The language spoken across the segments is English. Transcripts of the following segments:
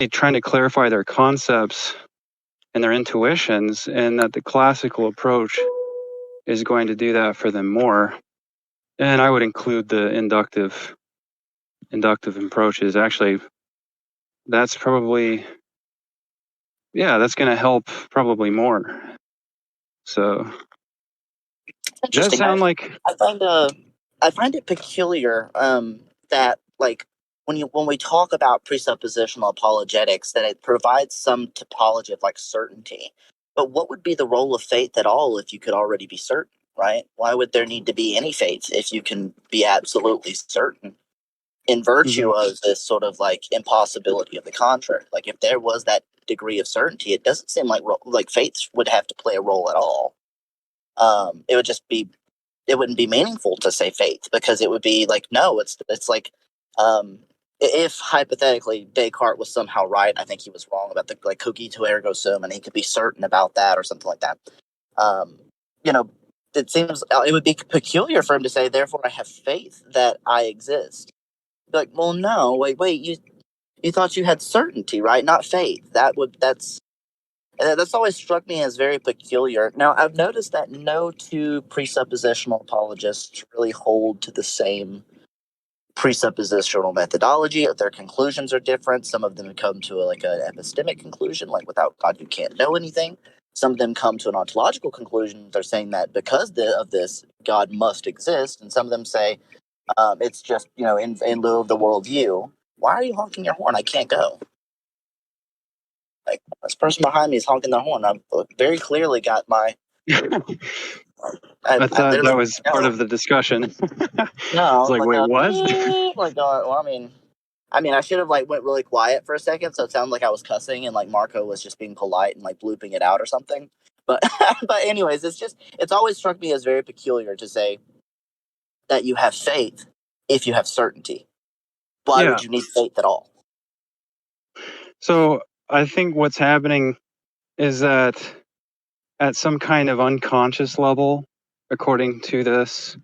trying to clarify their concepts and their intuitions, and that the classical approach is going to do that for them more. And I would include the inductive approaches. Actually, that's probably, that's going to help probably more. So does that Interesting. sound like? I find it peculiar that like when we talk about presuppositional apologetics, that it provides some topology of like certainty. But what would be the role of faith at all if you could already be certain, right? Why would there need to be any faith if you can be absolutely certain in virtue of this sort of like impossibility of the contrary? Like if there was that degree of certainty, it doesn't seem like faith would have to play a role at all. It would just be, it wouldn't be meaningful to say faith, because it would be like, no, it's like, if hypothetically Descartes was somehow right, I think he was wrong about the like cogito ergo sum, and he could be certain about that or something like that. You know, it seems it would be peculiar for him to say, therefore I have faith that I exist. Like, well, no, wait, you thought you had certainty, right? Not faith. That's always struck me as very peculiar. Now, I've noticed that no two presuppositional apologists really hold to the same presuppositional methodology. Their conclusions are different. Some of them come to like an epistemic conclusion, like without God you can't know anything. Some of them come to an ontological conclusion. They're saying that because of this, God must exist. And some of them say it's just, in lieu of the worldview. Why are you honking your horn? I can't go. Like, this person behind me is honking their horn. I've very clearly got my. I thought that was part of the discussion. No, it's like, wait, what? Well, I mean, I should have like went really quiet for a second, so it sounded like I was cussing, and like Marco was just being polite and like blooping it out or something. But but anyways, it's always struck me as very peculiar to say that you have faith if you have certainty. Why would you need faith at all? So I think what's happening is that at some kind of unconscious level, according to this,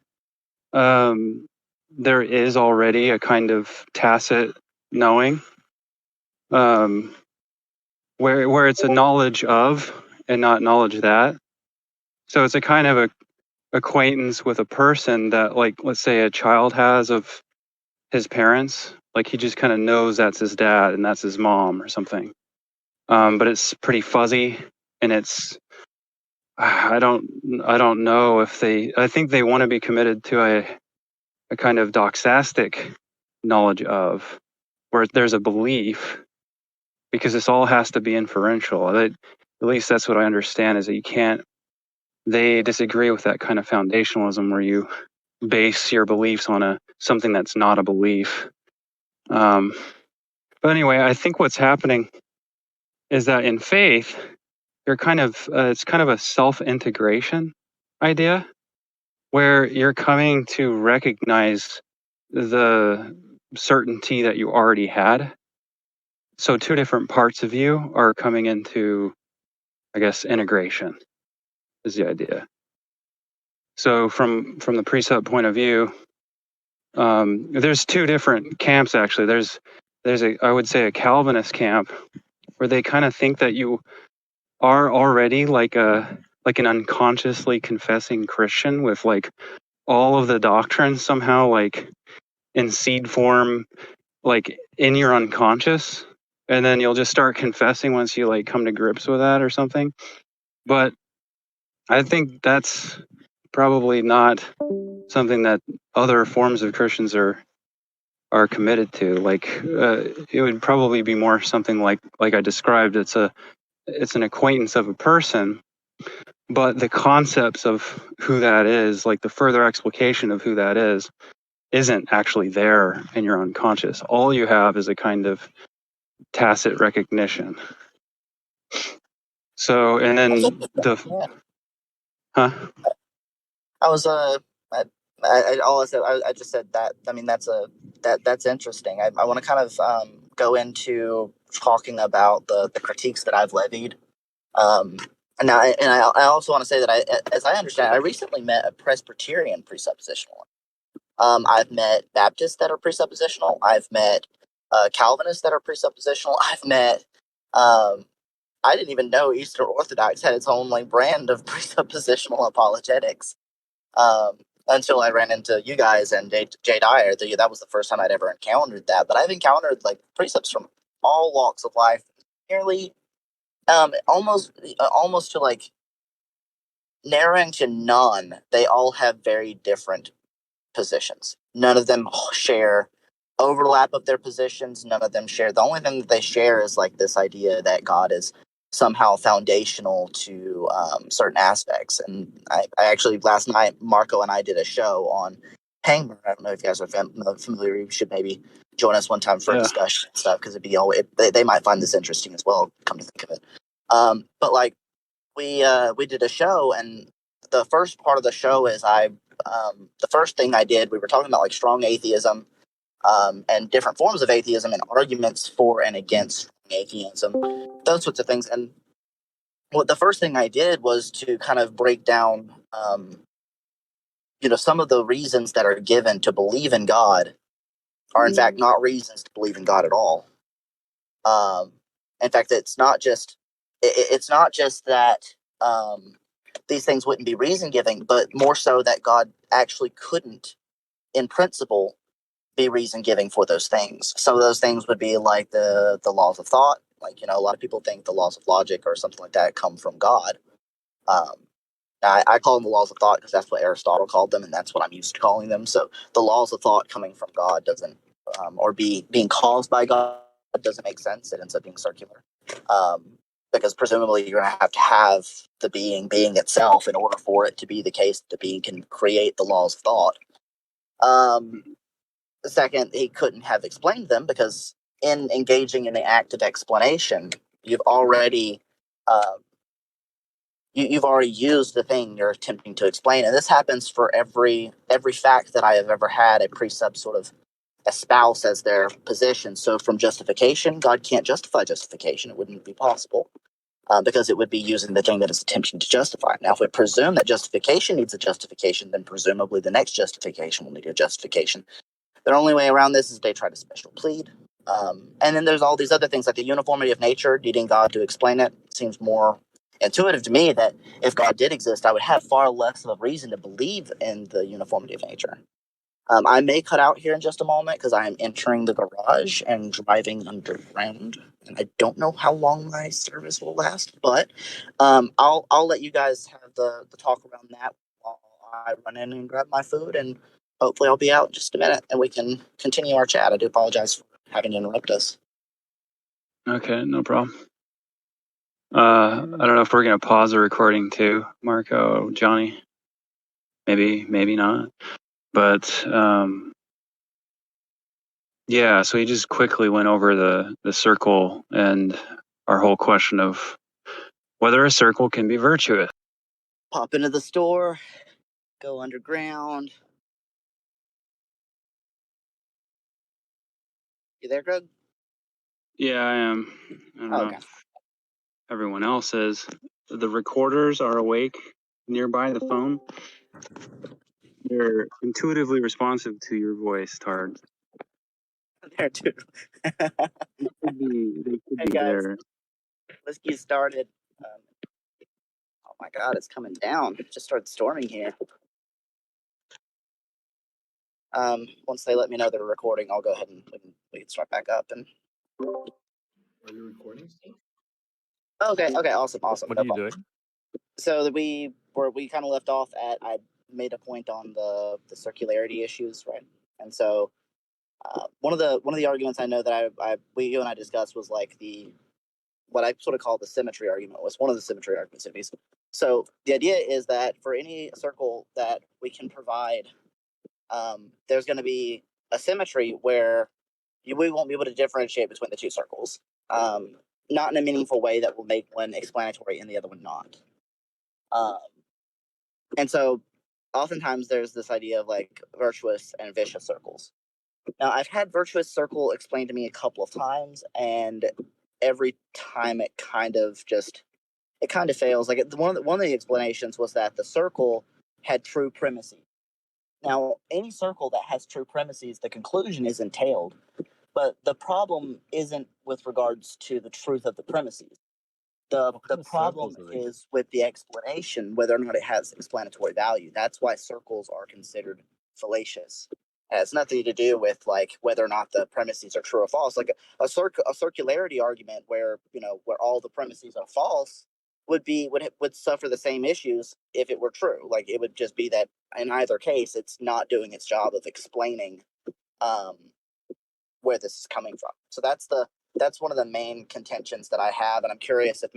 there is already a kind of tacit knowing, where it's a knowledge of and not knowledge that. So it's a kind of a acquaintance with a person that, like, let's say a child has of his parents. Like, he just kind of knows that's his dad and that's his mom or something. But it's pretty fuzzy, and I don't know if I think they want to be committed to a kind of doxastic knowledge of, where there's a belief, because this all has to be inferential. At least that's what I understand, is that you can't, they disagree with that kind of foundationalism where you base your beliefs on something that's not a belief. But anyway, I think what's happening is that in faith, you're kind of it's kind of a self-integration idea, where you're coming to recognize the certainty that you already had. So two different parts of you are coming into, I guess, integration is the idea. So from the precept point of view, there's two different camps actually. There's I would say a Calvinist camp, where they kind of think that you are already like an unconsciously confessing Christian with like all of the doctrines somehow like in seed form, like in your unconscious, and then you'll just start confessing once you like come to grips with that or something. But I think that's probably not something that other forms of Christians are committed to. Like, it would probably be more something like I described. It's an acquaintance of a person, but the concepts of who that is, like the further explication of who that is, isn't actually there in your unconscious. All you have is a kind of tacit recognition. So, and then I was I just said that. I mean, that's interesting. I want to kind of go into talking about the critiques that I've levied. And I also want to say that as I understand, I recently met a Presbyterian presuppositional. I've met Baptists that are presuppositional. I've met Calvinists that are presuppositional. I've met. Um, I didn't even know Eastern Orthodox had its own like brand of presuppositional apologetics until I ran into you guys and Jay Dyer. That was the first time I'd ever encountered that. But I've encountered like precepts from all walks of life, nearly almost to like narrowing to none. They all have very different positions. None of them share overlap of their positions. None of them share. The only thing that they share is like this idea that God is somehow foundational to certain aspects. And I actually last night Marco and I did a show on Hangman. I don't know if you guys are familiar. You should maybe join us one time for a discussion and stuff because it'd be all. They might find this interesting as well. Come to think of it, but like we did a show and the first part of the show is the first thing I did, we were talking about like strong atheism and different forms of atheism and arguments for and against strong atheism, those sorts of things. And what the first thing I did was to kind of break down, some of the reasons that are given to believe in God are in fact not reasons to believe in God at all. In fact, it's not just that these things wouldn't be reason giving, but more so that God actually couldn't, in principle, be reason giving for those things. Some of those things would be like the laws of thought. Like, a lot of people think the laws of logic or something like that come from God. Um, I call them the laws of thought because that's what Aristotle called them, and that's what I'm used to calling them. So the laws of thought coming from God doesn't, or being caused by God doesn't make sense. It ends up being circular. Um, because presumably you're going to have the being itself in order for it to be the case that the being can create the laws of thought. Second, he couldn't have explained them because in engaging in the act of explanation, you've already you've already used the thing you're attempting to explain, and this happens for every fact that I have ever had a precept sort of espouse as their position. So from justification, God can't justify justification; it wouldn't be possible. Because it would be using the thing that it's attempting to justify. Now, if we presume that justification needs a justification, then presumably the next justification will need a justification. Their only way around this is they try to special plead. And then there's all these other things like the uniformity of nature, needing God to explain it. Seems more intuitive to me that if God did exist, I would have far less of a reason to believe in the uniformity of nature. I may cut out here in just a moment because I am entering the garage and driving underground, and I don't know how long my service will last. But I'll let you guys have the talk around that while I run in and grab my food, and hopefully I'll be out in just a minute and we can continue our chat. I do apologize for having to interrupt us. Okay, no problem. I don't know if we're gonna pause the recording too, Marco, Johnny. Maybe not. But yeah, so he just quickly went over the circle and our whole question of whether a circle can be virtuous. Pop into the store, go underground. You there, Grug? Yeah, I am. I don't know if everyone else is. The recorders are awake nearby the phone. They're intuitively responsive to your voice, Tart. There too. They could be Hey guys, there. let's get started. Oh my God, it's coming down. It just started storming here. Once they let me know they're recording, I'll go ahead and we can start back up. And are you recording still? Okay, awesome. What are you doing? So we kind of left off at I made a point on the circularity issues, right? And so one of the arguments I know that you and I discussed was like what I sort of call the symmetry argument, was one of the symmetry arguments at least. So the idea is that for any circle that we can provide, there's going to be a symmetry where we won't be able to differentiate between the two circles, not in a meaningful way that will make one explanatory and the other one not. And so oftentimes there's this idea of like virtuous and vicious circles. Now, I've had virtuous circle explained to me a couple of times, and every time it kind of fails. Like one of the explanations was that the circle had true primacy. Now, any circle that has true premises, the conclusion is entailed, But the problem isn't with regards to the truth of the premises. The problem is with the explanation, whether or not it has explanatory value. That's why circles are considered fallacious. It has nothing to do with like whether or not the premises are true or false. Like a circularity argument where where all the premises are false would suffer the same issues if it were true. Like it would just be that in either case, it's not doing its job of explaining um, where this is coming from. So that's one of the main contentions that I have, and I'm curious if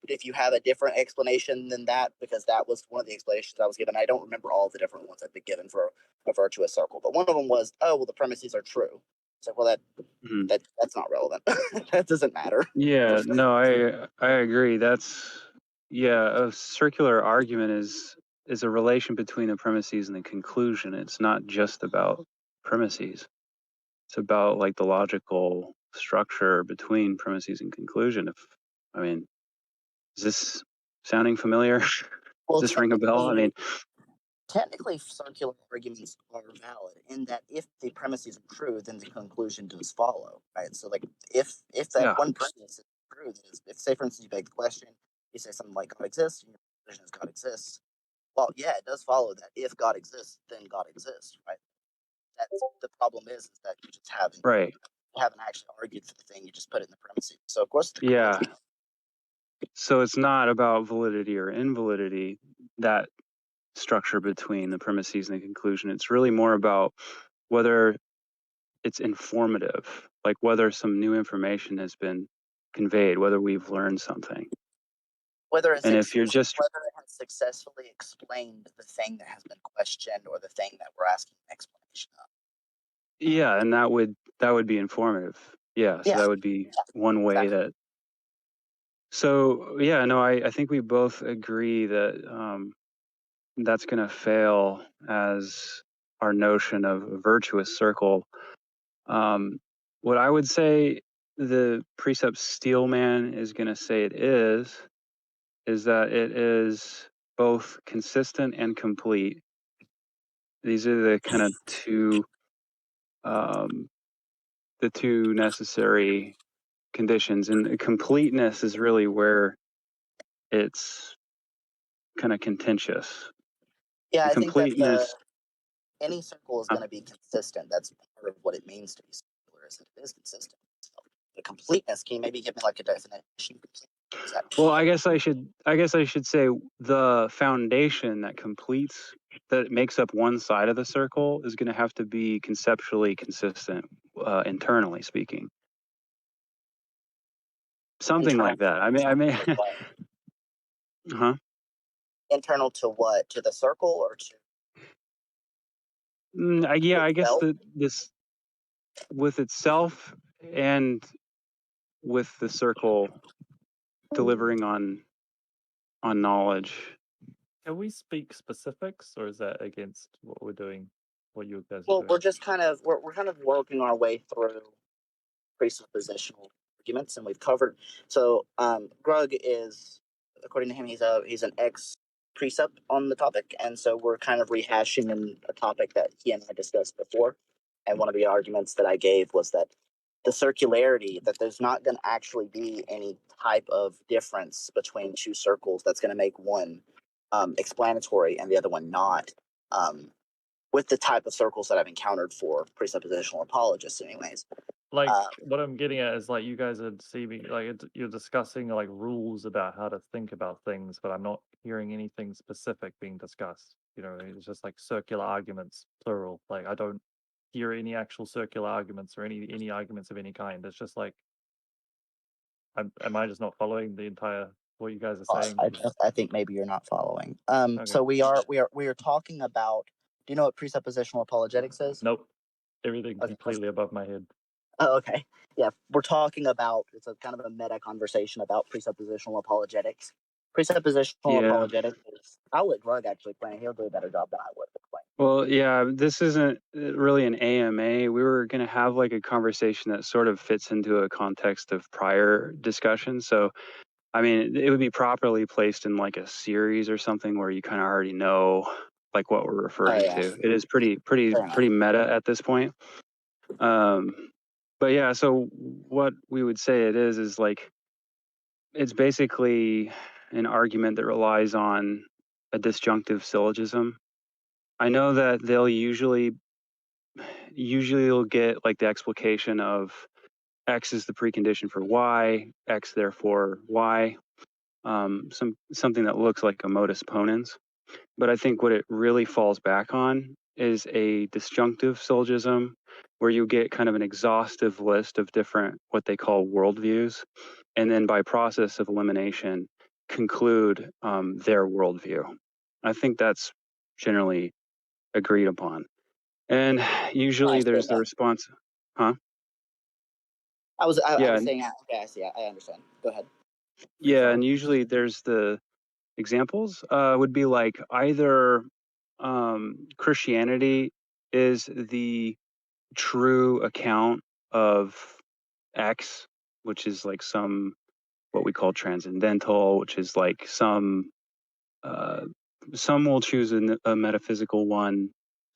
if you have a different explanation than that, because that was one of the explanations I was given. I don't remember all the different ones I've been given for a virtuous circle, but one of them was, oh well, the premises are true. So well, that's not relevant. That doesn't matter. Yeah, no, I agree. A circular argument is a relation between the premises and the conclusion. It's not just about premises. It's about like the logical structure between premises and conclusion. Is this sounding familiar? Does Well, this ring a bell? technically, circular arguments are valid in that if the premises are true, then the conclusion does follow, right? So, like, if that Yeah, one premise is true, then if, say, for instance, you beg the question, you say something like God exists, and your conclusion is God exists. Well, yeah, it does follow that if God exists, then God exists, right? That's the problem is that you just right. haven't actually argued for the thing; you just put it in the premises. So, of course, the conclusion. Yeah. So it's not about validity or invalidity, that structure between the premises and the conclusion. It's really more about whether it's informative, like whether some new information has been conveyed, whether we've learned something. Whether And if you're just, whether it has successfully explained the thing that has been questioned or the thing that we're asking an explanation of. yeah, and that would be informative. Yeah, so Yeah, that would be one way exactly. that. So yeah, no, I think we both agree that that's going to fail as our notion of a virtuous circle. What I would say the precept Steelman is going to say it is that it is both consistent and complete. These are the kind of the two necessary conditions, and completeness is really where it's kind of contentious. Yeah, The I think that completeness, any circle is going to be consistent. That's part of what it means to be circular, is that it is consistent. So the completeness, can you maybe give me like a definition? well, I guess I should say the foundation that makes up one side of the circle is going to have to be conceptually consistent, internally speaking. Something like that. Huh? Internal to what? To the circle or to I guess itself? that this with itself and with the circle delivering on knowledge. Can we speak specifics, or is that against what we're doing? What you guys are Well, doing? we're just we're kind of working our way through presuppositional arguments, and we've covered. So Grug is, according to him, he's an ex precept on the topic, and so we're kind of rehashing a topic that he and I discussed before. And one of the arguments that I gave was that the circularity, that there's not going to actually be any type of difference between two circles that's going to make one explanatory and the other one not. With the type of circles that I've encountered for presuppositional apologists, anyways. Like what I'm getting at is like you guys are seeming like you're discussing like rules about how to think about things, but I'm not hearing anything specific being discussed. It's just like circular arguments, plural. Like I don't hear any actual circular arguments or any arguments of any kind. It's just like, am I just not following the entire what you guys are saying? I think maybe you're not following. Okay. So we are talking about. Do you know what presuppositional apologetics is? Nope. Everything completely above my head. Oh, okay. Yeah, we're talking about, it's a kind of a meta conversation about presuppositional apologetics. Presuppositional apologetics is, I'll let Grug actually explain. He'll do a better job than I would explain. Well, yeah, this isn't really an AMA. We were going to have like a conversation that sort of fits into a context of prior discussion. So, it would be properly placed in like a series or something where you kind of already know like what we're referring to. It is pretty meta at this point. But But yeah, so what we would say it is like, it's basically an argument that relies on a disjunctive syllogism. I know that they'll usually you'll get like the explication of X is the precondition for Y, X therefore Y, something that looks like a modus ponens. But I think what it really falls back on is a disjunctive syllogism, where you get kind of an exhaustive list of different what they call worldviews, and then by process of elimination conclude their worldview. I think that's generally agreed upon. And usually Nice, there's the that. response, huh? I Yeah, was saying, okay, I see. I understand. Go ahead. yeah, and usually there's the examples would be like either Christianity is the true account of X, which is like some what we call transcendental, which is like uh, some will choose a metaphysical one,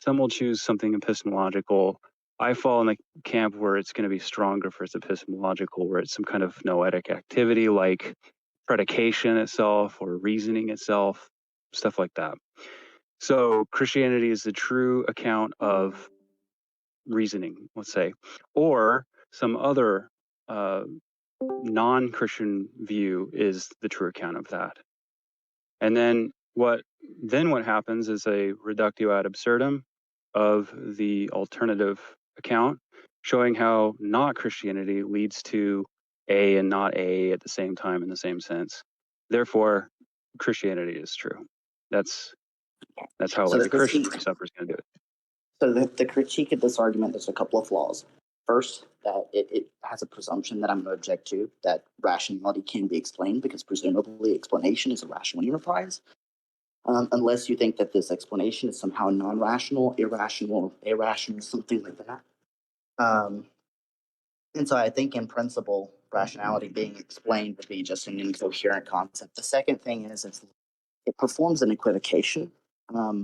some will choose something epistemological. I fall in the camp where it's going to be stronger for its epistemological, where it's some kind of noetic activity like predication itself or reasoning itself, stuff like that. So Christianity is the true account of reasoning, let's say, or some other non-Christian view is the true account of that. And then what happens is a reductio ad absurdum of the alternative account, showing how not Christianity leads to A and not A at the same time in the same sense. Therefore, Christianity is true. That's how So like the a Christian critique, presupper is going to do it. so the critique of this argument, there's a couple of flaws. First, that it has a presumption that I'm going to object to, that rationality can be explained, because presumably explanation is a rational enterprise. Unless you think that this explanation is somehow non-rational, irrational, something like that. And so I think in principle, rationality being explained would be just an incoherent concept. The second thing is it performs an equivocation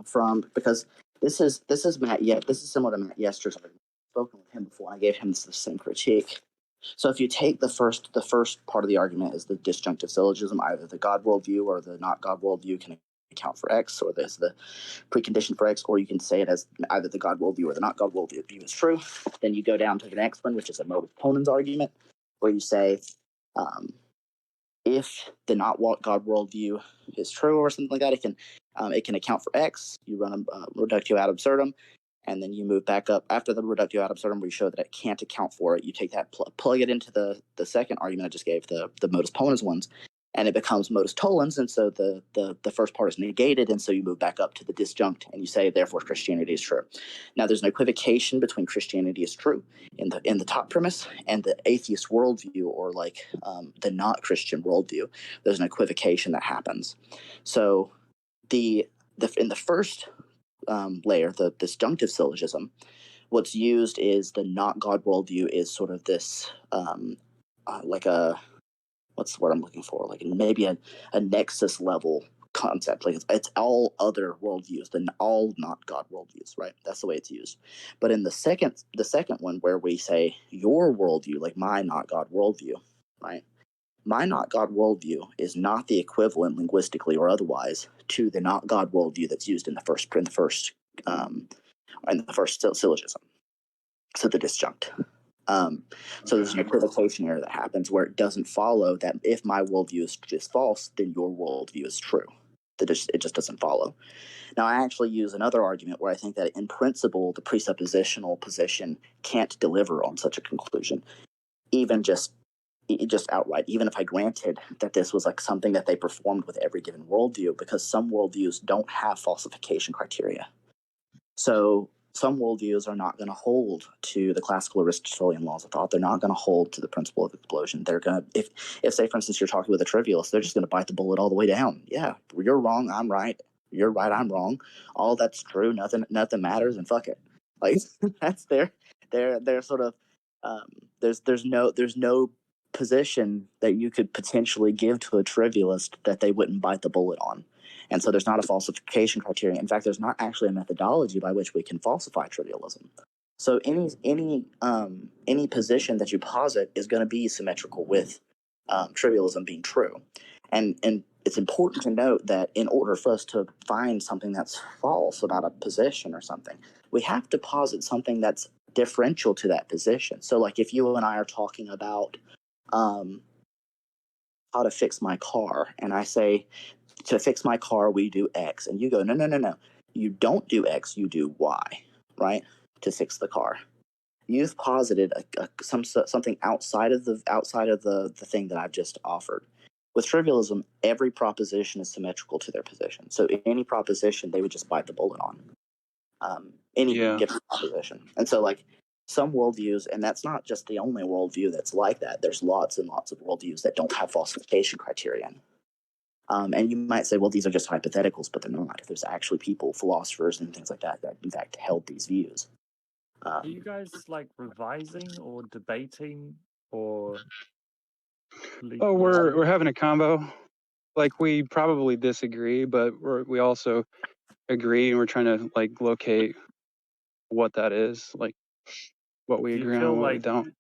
from, because this is Matt. Yeah, this is similar to Matt Yester's argument. I've spoken with him before. I gave him the same critique. So if you take the first part of the argument is the disjunctive syllogism, either the God worldview or the not God worldview can account for X, or there's the precondition for X, or you can say it as either the God worldview or the not God worldview is true. Then you go down to the next one, which is a modus ponens argument, where you say um, if the not God worldview is true or something like that, it can account for X. You run a reductio ad absurdum, and then you move back up after the reductio ad absurdum where you show that it can't account for it. You take that, plug it into the second argument I just gave, the modus ponens ones, and it becomes modus tollens, and so the first part is negated, and so you move back up to the disjunct, and you say, therefore, Christianity is true. Now, there's an equivocation between Christianity is true in the top premise and the atheist worldview, or like the not Christian worldview. There's an equivocation that happens. So in the first layer, the disjunctive syllogism, what's used is the not God worldview is sort of this like a, what's the word I'm looking for? Like maybe a nexus level concept. Like it's all other worldviews than all not God worldviews, right? That's the way it's used. But in the second one, where we say your worldview, like my not God worldview, right? My not God worldview is not the equivalent linguistically or otherwise to the not God worldview that's used in the first syllogism. So the disjunct. So there's an equivocation error that happens where it doesn't follow that if my worldview is false, then your worldview is true. It just doesn't follow. Now, I actually use another argument where I think that in principle, the presuppositional position can't deliver on such a conclusion, even just outright, even if I granted that this was like something that they performed with every given worldview, because some worldviews don't have falsification criteria. So some worldviews are not going to hold to the classical Aristotelian laws of thought. They're not going to hold to the principle of explosion. They're going to, if say, for instance, you're talking with a trivialist, they're just going to bite the bullet all the way down. Yeah, you're wrong, I'm right. You're right, I'm wrong. All that's true. Nothing matters, and fuck it. Like that's their sort of. There's no position that you could potentially give to a trivialist that they wouldn't bite the bullet on. And so there's not a falsification criteria. In fact, there's not actually a methodology by which we can falsify trivialism. So any position that you posit is going to be symmetrical with trivialism being true, and it's important to note that in order for us to find something that's false about a position or something, we have to posit something that's differential to that position. So, like if you and I are talking about um, how to fix my car, and I say to fix my car we do X, and you go no, you don't do X, you do Y, right, to fix the car. You've posited something outside of the thing that I've just offered. With trivialism, every proposition is symmetrical to their position. So any proposition they would just bite the bullet on. Any Yeah. given proposition. And so like some worldviews, and that's not just the only worldview that's like that. There's lots and lots of worldviews that don't have falsification criterion. And you might say, well, these are just hypotheticals, but they're not. There's actually people, philosophers, and things like that in fact held these views. Are you guys like revising or debating or Oh, like we're having a combo. Like we probably disagree, but we also agree, and we're trying to like locate what that is, like what we do you agree on feel and what we don't.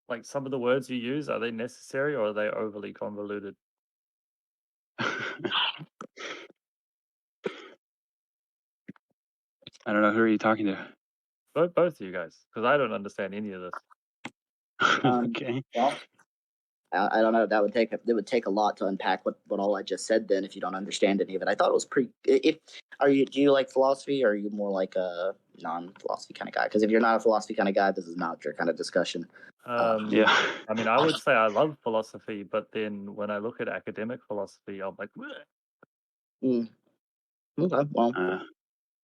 like some of the words you use, are they necessary or are they overly convoluted? I don't know, who are you talking to? Both of you guys, because I don't understand any of this. Okay. Well, I don't know. It would take a lot to unpack what all I just said. Then, if you don't understand any of it, I thought it was pretty. If do you like philosophy, or are you more like a non-philosophy kind of guy? Because if you're not a philosophy kind of guy, this is not your kind of discussion. Yeah. I mean, I would say I love philosophy, but then when I look at academic philosophy, I'm like, Okay, well,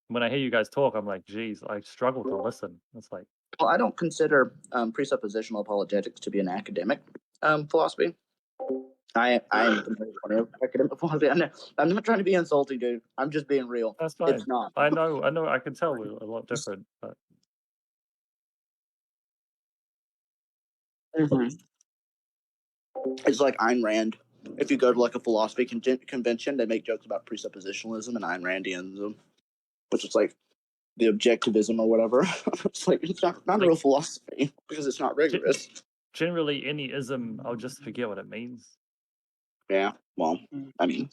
when I hear you guys talk, I'm like, geez, I struggle to listen. It's like, I don't consider presuppositional apologetics to be an academic philosophy. I am familiar with academic philosophy. I'm not trying to be insulting, dude. I'm just being real. that's fine. It's not. I know, I can tell we're a lot different, but It's like Ayn Rand. If you go to like a philosophy convention, they make jokes about presuppositionalism and Ayn Randianism, which is like the objectivism or whatever. It's like it's not a real philosophy because it's not rigorous. Generally, any ism, I'll just forget what it means. Yeah, well, I mean,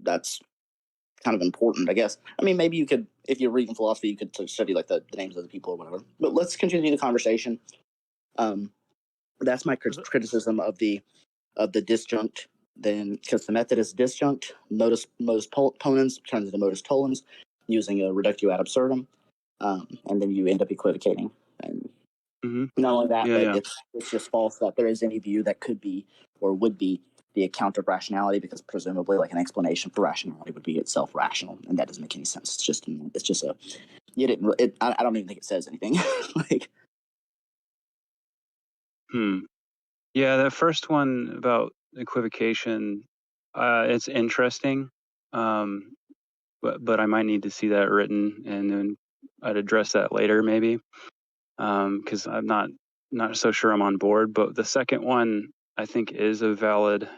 that's kind of important, I guess. I mean, maybe you could, if you're reading philosophy, you could study like the names of the people or whatever. But let's continue the conversation. That's my criticism of the disjunct. Then, because the method is disjunct, modus ponens turns into modus tollens using a reductio ad absurdum, and then you end up equivocating. And not only that, but it's just false that there is any view that could be or would be the account of rationality, because presumably, like an explanation for rationality would be itself rational, and that doesn't make any sense. It's just a you didn't. I don't even think it says anything. Like, Yeah, that first one about equivocation, it's interesting, but I might need to see that written, and then I'd address that later maybe, because I'm not so sure I'm on board. But the second one I think is a valid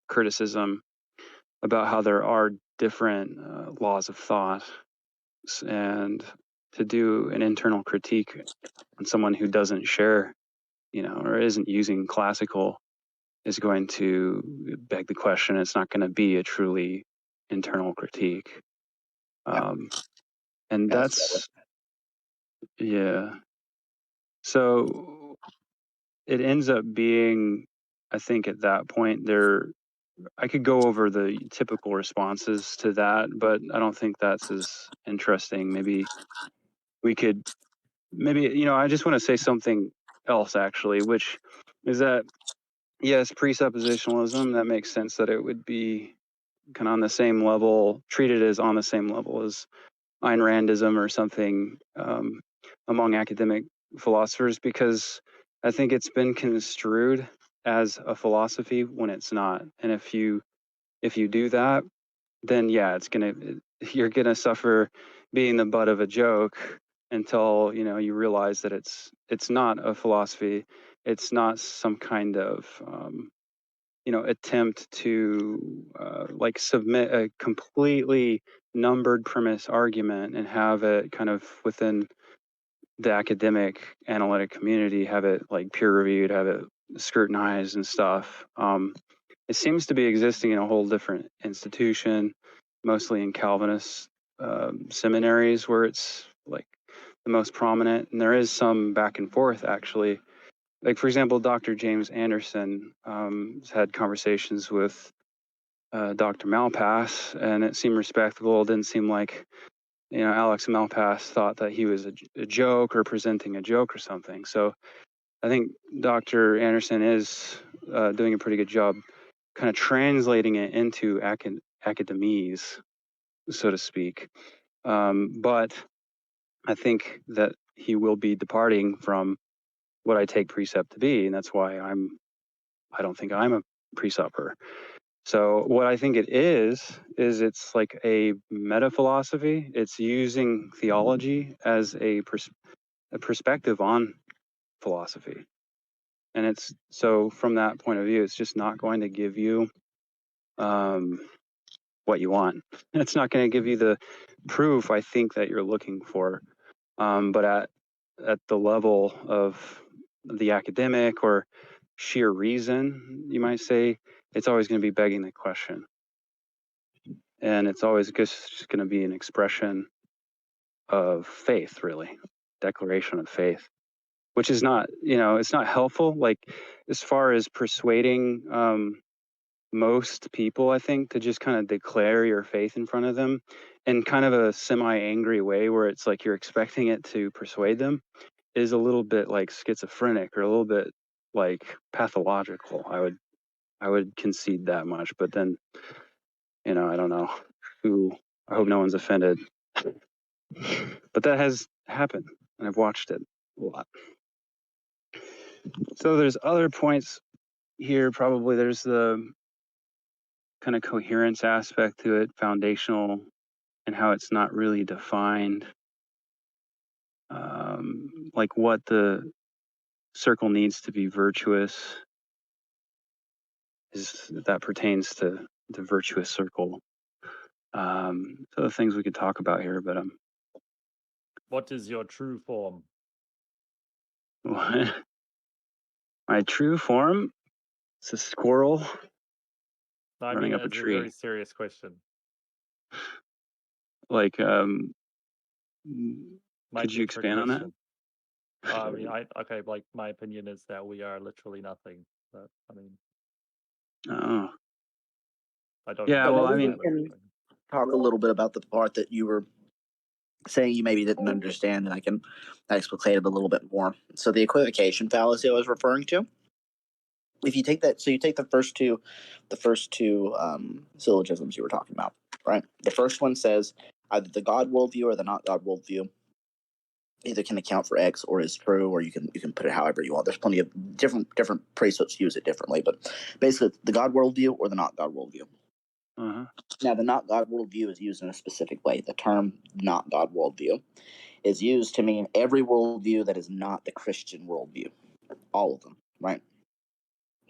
criticism about how there are different laws of thought, and to do an internal critique on someone who doesn't share, or isn't using classical, is going to beg the question. It's not going to be a truly internal critique. And that's, yeah. So it ends up being, I think at that point I could go over the typical responses to that, but I don't think that's as interesting. Maybe I just want to say something else actually, which is that, yes, presuppositionalism, that makes sense that it would be kind of on the same level, treated as on the same level as Ayn Randism or something among academic philosophers, because I think it's been construed as a philosophy when it's not. And if you do that, then yeah, you're gonna suffer being the butt of a joke until you realize that it's not a philosophy. It's not some kind of attempt to like submit a completely numbered premise argument and have it kind of within the academic analytic community, have it like peer reviewed, have it scrutinized and stuff. It seems to be existing in a whole different institution, mostly in Calvinist seminaries where it's like the most prominent. And there is some back and forth actually. Like, for example, Dr. James Anderson has had conversations with Dr. Malpass, and it seemed respectable. It didn't seem like, Alex Malpass thought that he was a joke or presenting a joke or something. So I think Dr. Anderson is doing a pretty good job kind of translating it into academies, so to speak. But I think that he will be departing from what I take precept to be, and that's why I don't think I'm a presupper. So what I think it is it's like a meta philosophy. It's using theology as a perspective on philosophy. And it's so from that point of view, it's just not going to give you what you want. It's not going to give you the proof I think that you're looking for. But at the level of the academic or sheer reason, you might say, it's always going to be begging the question. And it's always just going to be an expression of faith, really, declaration of faith, which is not, it's not helpful. Like, as far as persuading most people, I think, to just kind of declare your faith in front of them in kind of a semi-angry way where it's like you're expecting it to persuade them is a little bit like schizophrenic or a little bit like pathological. I would concede that much, but then, I don't know I hope no one's offended, but that has happened and I've watched it a lot. So there's other points here. Probably there's the kind of coherence aspect to it, foundational, and how it's not really defined. Like what the circle needs to be virtuous is that pertains to the virtuous circle. So the things we could talk about here, but What is your true form? my true form, it's a squirrel I running mean, up a it's a tree. very serious question. Like, Might could be you a trick expand on that? question. I mean, okay, like my opinion is that we are literally nothing. But I mean, Oh, I don't yeah. know. Well, I Maybe mean, we can talk a little bit about the part that you were saying you maybe didn't understand, and I can explicate it a little bit more. So the equivocation fallacy I was referring to. If you take that, so you take the first two syllogisms you were talking about, right? The first one says either the God worldview or the not God worldview either can account for X or is true, or you can put it however you want. There's plenty of different precepts use it differently, but basically the God worldview or the not God worldview. uh-huh. Now, the not God worldview is used in a specific way. The term not God worldview is used to mean every worldview that is not the Christian worldview, all of them, right?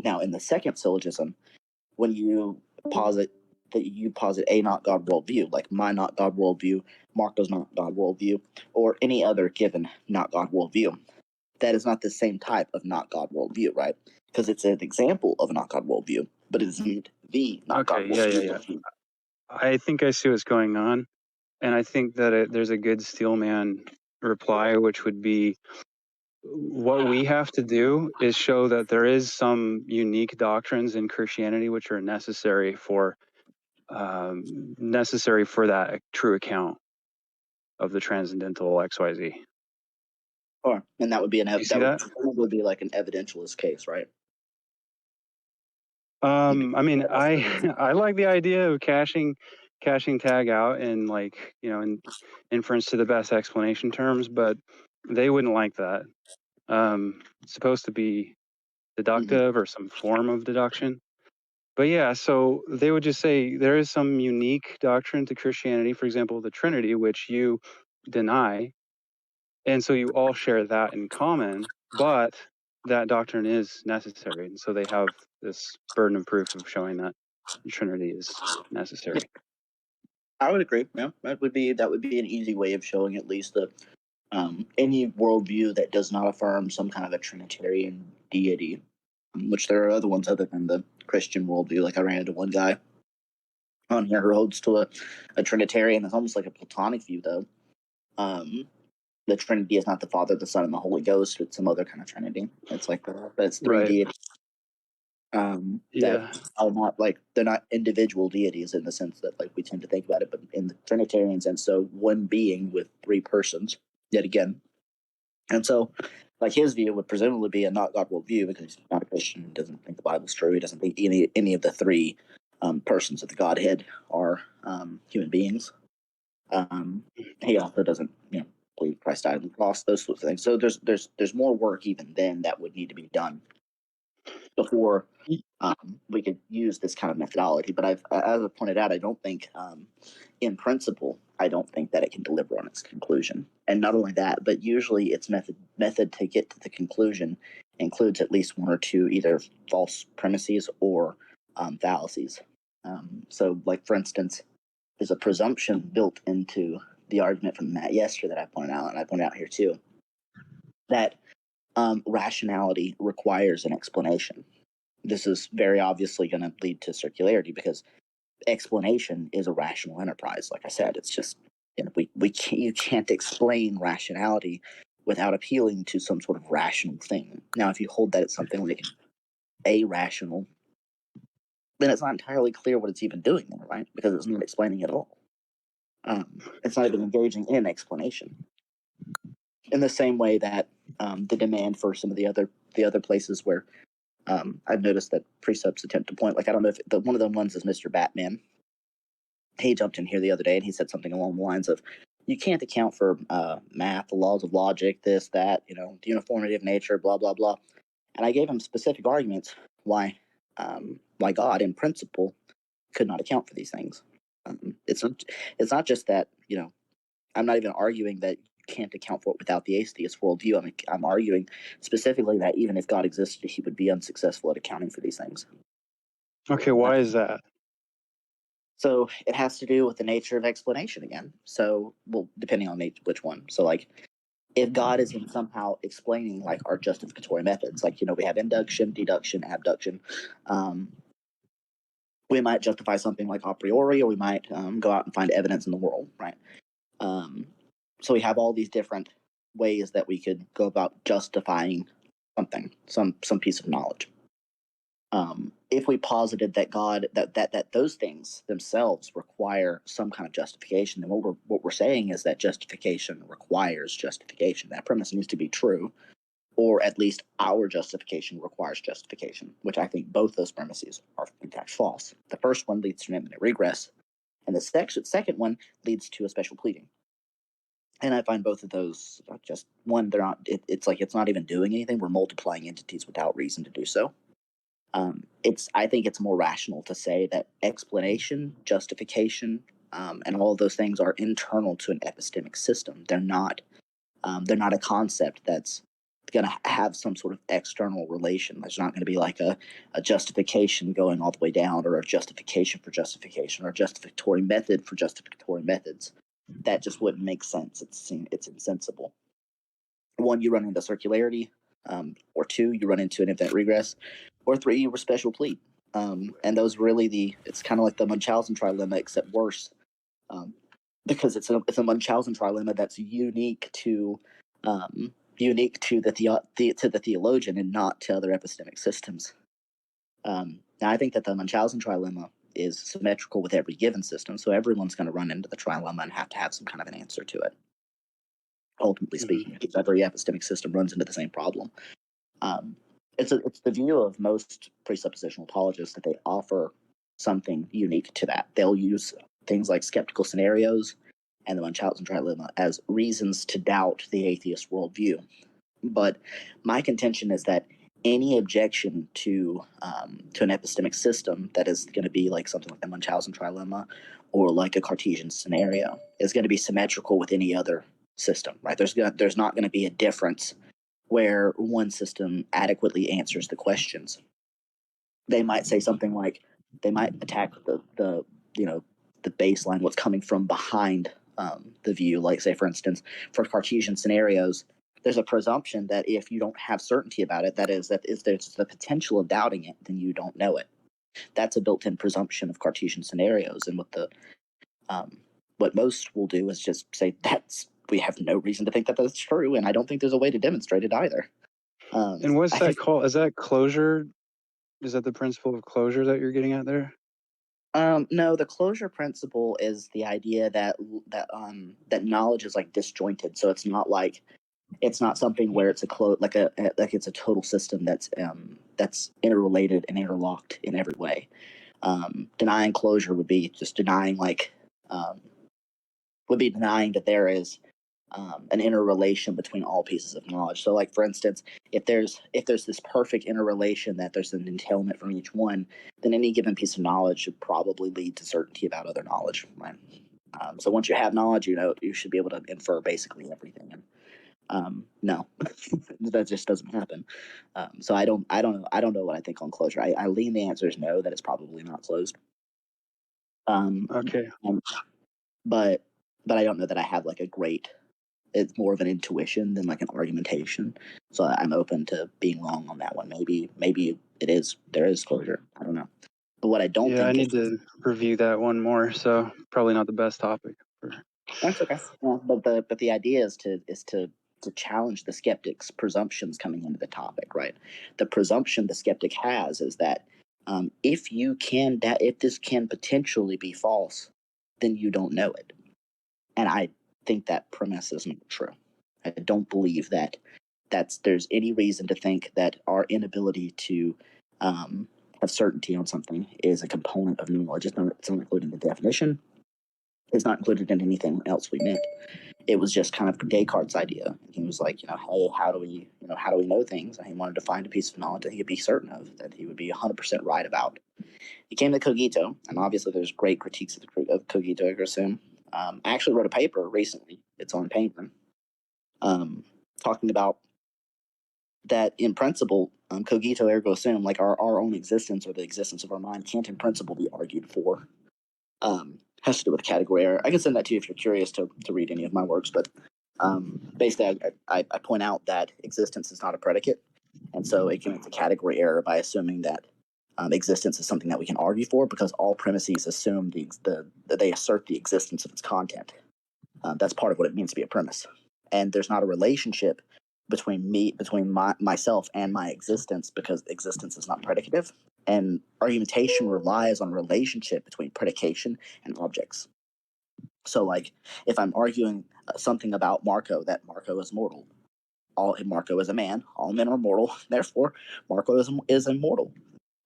Now, in the second syllogism, when you posit a not God worldview, like my not God worldview, Marco's not God worldview, or any other given not God worldview, that is not the same type of not God worldview, right? Because it's an example of a not God worldview, but it isn't the not God Okay. worldview. Yeah. I think I see what's going on, and I think that there's a good Steelman reply, which would be, what we have to do is show that there is some unique doctrines in Christianity which are necessary for that true account of the transcendental XYZ. Or, and that would be You see that? would be like an evidentialist case, right? I mean, I like the idea of caching tag out and, like, in inference to the best explanation terms, but they wouldn't like that. It's supposed to be deductive or some form of deduction. But yeah, so they would just say there is some unique doctrine to Christianity, for example, the Trinity, which you deny. And so you all share that in common, but that doctrine is necessary. And so they have this burden of proof of showing that the Trinity is necessary. I would agree. Yeah, that would be an easy way of showing at least any worldview that does not affirm some kind of a Trinitarian deity, which there are other ones other than the Christian worldview. Like I ran into one guy on here who holds to a Trinitarian. It's almost like a Platonic view, though. The Trinity is not the Father, the Son, and the Holy Ghost. It's some other kind of Trinity. It's like but it's three Right. deities. Yeah. That are not like they're not individual deities in the sense that like we tend to think about it, but in the Trinitarian sense, so one being with three persons, yet again. And so, like his view would presumably be a not God worldview because he's not a Christian. He doesn't think the Bible's true. He doesn't think any of the three persons of the Godhead are human beings. He also doesn't, believe Christ died on the cross. Those sorts of things. So there's more work even then that would need to be done before we could use this kind of methodology. But as I pointed out, I don't think, in principle, I don't think that it can deliver on its conclusion. And not only that, but usually its method to get to the conclusion includes at least one or two either false premises or fallacies. So, like for instance, there's a presumption built into the argument from Matt Yester that I pointed out, and I pointed out here too, that rationality requires an explanation. This is very obviously going to lead to circularity because explanation is a rational enterprise. Like I said, it's just you can't explain rationality without appealing to some sort of rational thing. Now, if you hold that it's something like irrational, then it's not entirely clear what it's even doing there, right? Because it's not explaining at all. It's not even engaging in explanation. In the same way that the demand for some of the other places where I've noticed that precepts attempt to point, like I don't know if one of the ones is Mr. Batman. He jumped in here the other day and he said something along the lines of, you can't account for math, the laws of logic, this, that, the uniformity of nature, blah, blah, blah. And I gave him specific arguments why God, in principle, could not account for these things. It's not just that, I'm not even arguing that you can't account for it without the atheist worldview. I'm arguing specifically that even if God existed, he would be unsuccessful at accounting for these things. Okay, why is that? So it has to do with the nature of explanation again. So, well, depending on which one. So, like, if God is in somehow explaining like our justificatory methods, like we have induction, deduction, abduction. We might justify something like a priori, or we might go out and find evidence in the world, right? So we have all these different ways that we could go about justifying something, some piece of knowledge. If we posited that God, that those things themselves require some kind of justification, then what we're saying is that justification requires justification. That premise needs to be true, or at least our justification requires justification, which I think both those premises are in fact false. The first one leads to an imminent regress, and the second one leads to a special pleading. And I find both of those just one, they're not. It's like it's not even doing anything. We're multiplying entities without reason to do so. I think it's more rational to say that explanation, justification, and all of those things are internal to an epistemic system. They're not a concept that's going to have some sort of external relation. There's not going to be like a justification going all the way down, or a justification for justification, or a justificatory method for justificatory methods. That just wouldn't make sense. It's insensible. One, you run into circularity, or two, you run into an infinite regress, or three, you special plead. And those really it's kind of like the Munchausen trilemma, except worse, because it's a Munchausen trilemma that's unique to the theologian and not to other epistemic systems. Now, I think that the Munchausen trilemma is symmetrical with every given system, so everyone's going to run into the trilemma and have to have some kind of an answer to it. Ultimately speaking, every epistemic system runs into the same problem. It's the view of most presuppositional apologists that they offer something unique to that. They'll use things like skeptical scenarios and the Munchausen trilemma as reasons to doubt the atheist worldview. But my contention is that any objection to an epistemic system that is going to be like something like the Munchausen trilemma or like a Cartesian scenario is going to be symmetrical with any other system, right? There's not going to be a difference where one system adequately answers the questions. They might say something like, they might attack the baseline, what's coming from behind the view. Like, say, for instance, for Cartesian scenarios, there's a presumption that if you don't have certainty about it, that is, that if there's the potential of doubting it, then you don't know it. That's a built-in presumption of Cartesian scenarios. And what most will do is just say we have no reason to think that that's true, and I don't think there's a way to demonstrate it either. And what's that called? Is that closure? Is that the principle of closure that you're getting at there? No, the closure principle is the idea that knowledge is like disjointed. So it's not something where it's like it's a total system that's interrelated and interlocked in every way. Denying closure would be just denying denying that there is an interrelation between all pieces of knowledge. So, like, for instance, if there's this perfect interrelation that there's an entailment from each one, then any given piece of knowledge should probably lead to certainty about other knowledge. Right? So once you have knowledge, you should be able to infer basically everything. And no, that just doesn't happen. So I don't know what I think on closure. I lean the answer is no, that it's probably not closed. Okay. But I don't know that I have like a great. It's more of an intuition than like an argumentation. So I'm open to being wrong on that one. Maybe there is closure. I don't know. But what I don't think I need to review that one more. So probably not the best topic. That's okay. Yeah, but the idea is to challenge the skeptic's presumptions coming into the topic, right? The presumption the skeptic has is that if this can potentially be false, then you don't know it. And I think that premise is not true. I don't believe that there's any reason to think that our inability to have certainty on something is a component of knowledge. It's not included in the definition. It's not included in anything else we meant. It was just kind of Descartes' idea. He was like, hey, how do we know things? And he wanted to find a piece of knowledge that he could be certain of, that he would be 100% right about. He came to Cogito, and obviously there's great critiques of Cogito ergo sum. I actually wrote a paper recently. It's on Penguin, talking about that in principle, cogito ergo sum, like our own existence or the existence of our mind, can't in principle be argued for. Has to do with category error. I can send that to you if you're curious to read any of my works, but basically I point out that existence is not a predicate, and so it commits a category error by assuming that existence is something that we can argue for, because all premises assume they assert the existence of its content. That's part of what it means to be a premise. And there's not a relationship between myself and my existence, because existence is not predicative. And argumentation relies on relationship between predication and objects. So, like, if I'm arguing something about Marco, that Marco is mortal, Marco is a man, all men are mortal, therefore Marco is immortal.